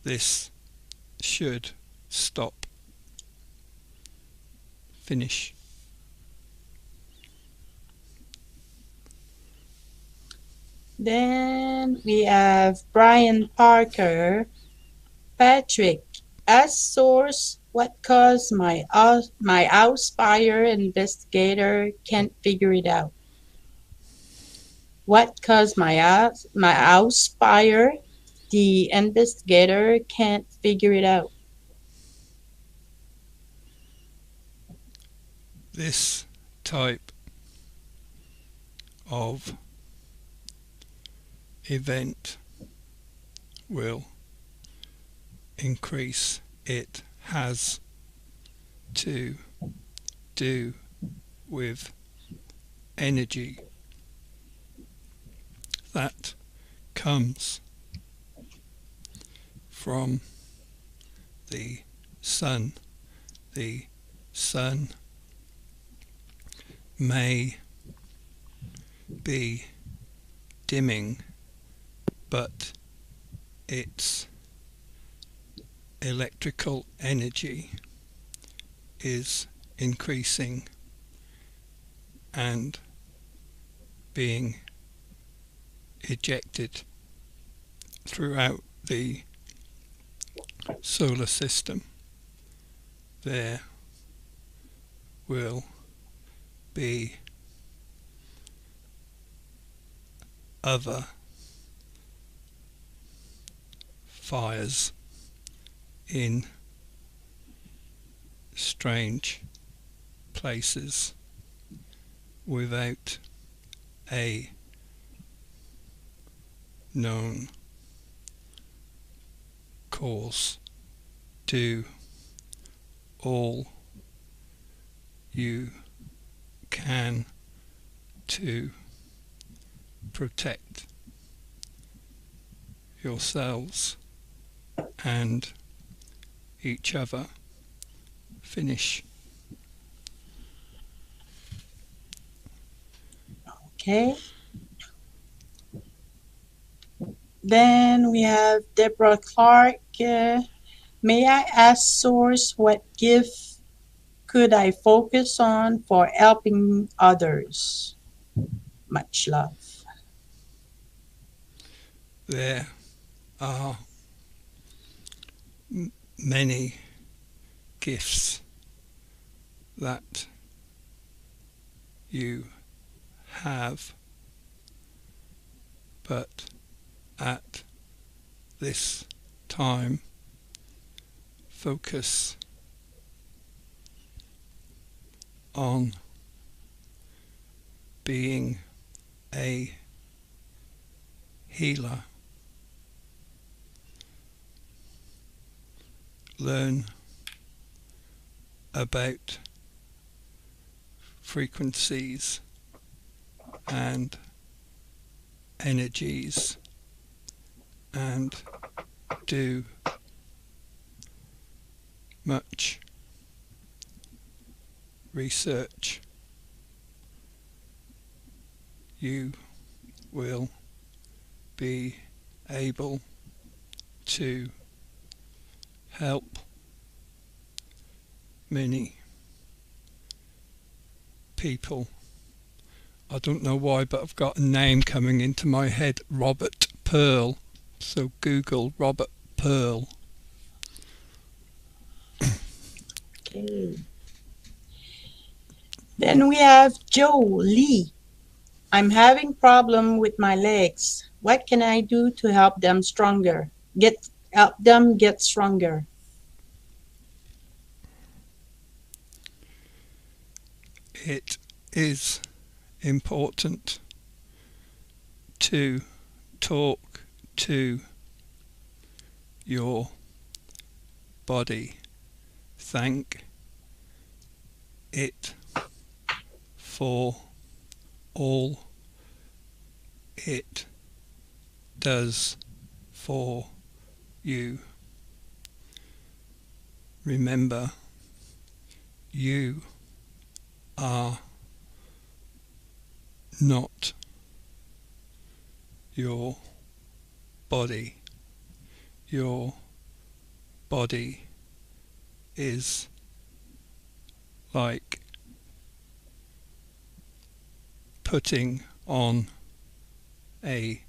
This should stop. Finish. Then we have Brian Parker. Patrick, as source, what caused my house fire? Investigator can't figure it out. What caused my house fire? The investigator can't figure it out. This type of event will increase. It has to do with energy that comes from the sun. The sun may be dimming, but its electrical energy is increasing and being ejected throughout the solar system. There will be other fires in strange places without a known cause. Do all you can to protect yourselves and each other. Finish. Okay. Then we have Deborah Clark. May I ask source what gift could I focus on for helping others? Much love. There are many gifts that you have, but at this time focus on being a healer. Learn about frequencies and energies and do much research. You will be able to help many people. I don't know why, but I've got a name coming into my head, Robert Pearl. So Google Robert Pearl. Okay. Then we have Joe Lee. I'm having problem with my legs. What can I do to help them stronger? Help them get stronger. It is important to talk to your body. Thank it for all it does for you. Remember, you are not your body. Your body is like putting on a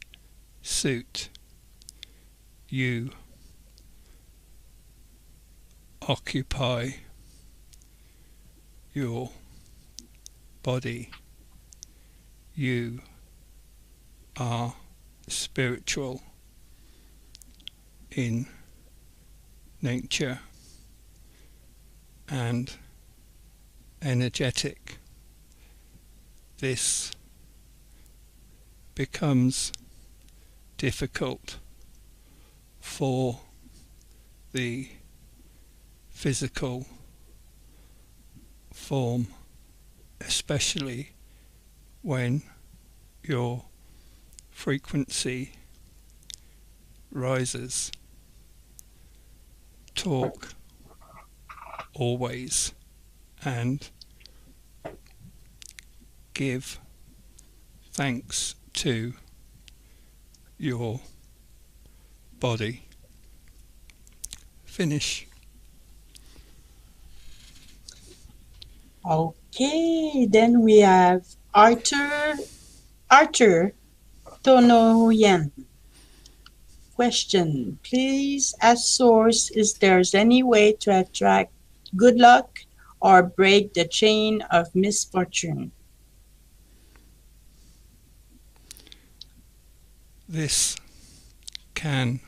suit. You occupy your body. You are spiritual in nature and energetic. This becomes difficult for the physical form, especially when your frequency rises. Talk always and give thanks to your body. Finish. Okay, then we have Arthur Tonoyan. Question, please ask source if there's any way to attract good luck or break the chain of misfortune. This can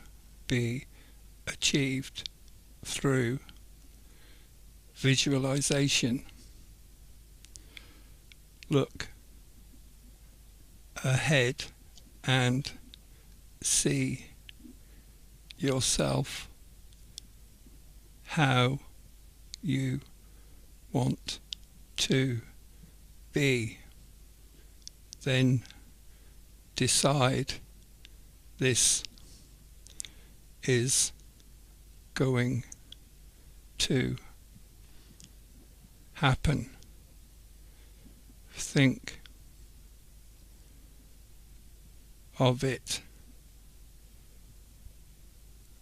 be achieved through visualization. Look ahead and see yourself how you want to be. Then decide this is going to happen. Think of it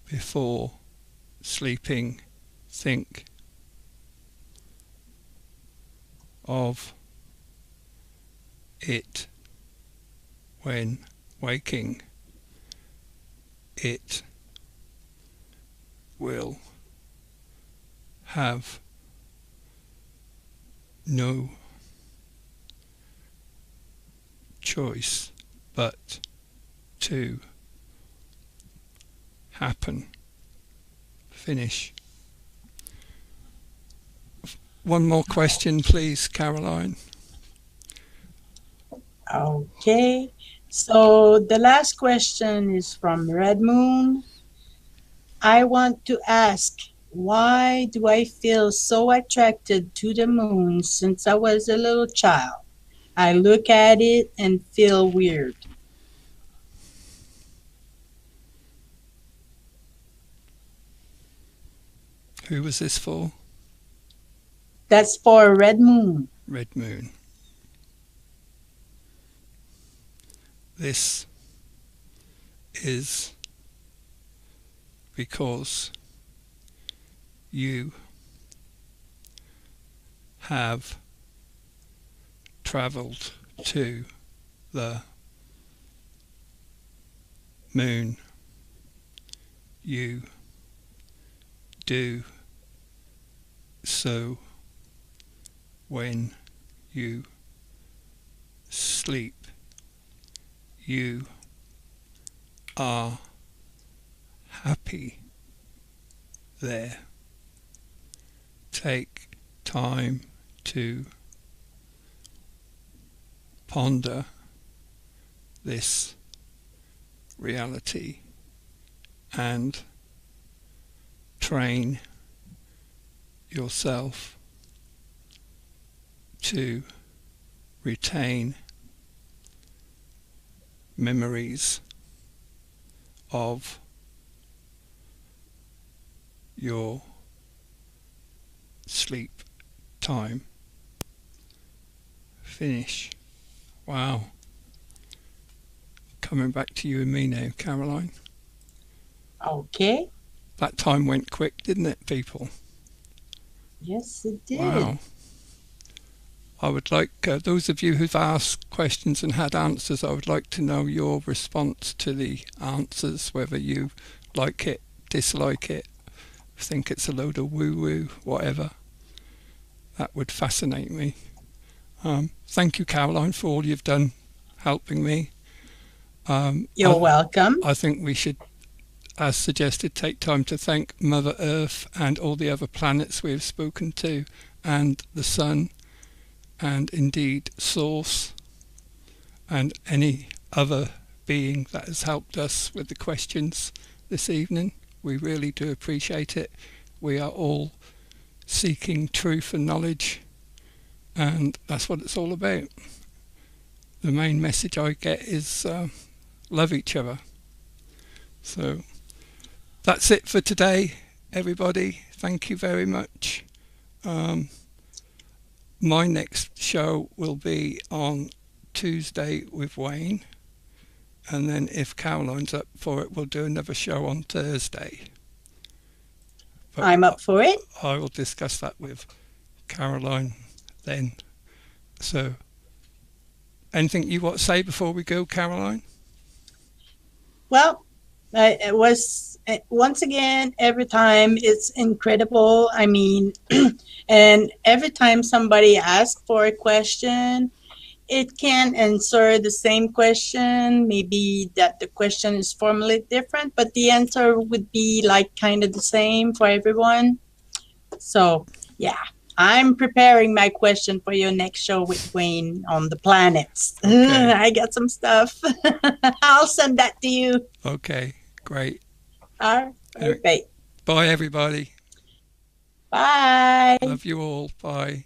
before sleeping. Think of it when waking. It will have no choice but to happen. Finish. One more question, please, Caroline. Okay. So the last question is from Red Moon. I want to ask, why do I feel so attracted to the moon since I was a little child? I look at it and feel weird. Who was this for? That's for Red Moon. Red Moon. This is because you have travelled to the moon. You do so when you sleep. You are happy there. Take time to ponder this reality and train yourself to retain memories of your sleep time. Finish. Wow. Coming back to you and me now, Caroline. Okay. That time went quick, didn't it, people? Yes, it did. Wow. I would like, those of you who've asked questions and had answers, I would like to know your response to the answers, whether you like it, dislike it, think it's a load of woo-woo, whatever. That would fascinate me. Thank you, Caroline, for all you've done helping me. You're welcome. I think we should, as suggested, take time to thank Mother Earth and all the other planets we've spoken to, and the Sun, and indeed Source, and any other being that has helped us with the questions this evening. We really do appreciate it. We are all seeking truth and knowledge, and that's what it's all about. The main message I get is love each other. So that's it for today, everybody. Thank you very much. My next show will be on Tuesday with Wayne, and then if Caroline's up for it, we'll do another show on Thursday. But I'm up for it. I will discuss that with Caroline then. So, anything you want to say before we go, Caroline? Well, it was once again, every time it's incredible. I mean, and every time somebody asks for a question, it can answer the same question. Maybe that the question is formulated different, but the answer would be like kind of the same for everyone. So, yeah. I'm preparing my question for your next show with Wayne on the planets. Okay. I got some stuff. I'll send that to you. Okay, great. All right. Bye, everybody. Bye. Love you all. Bye.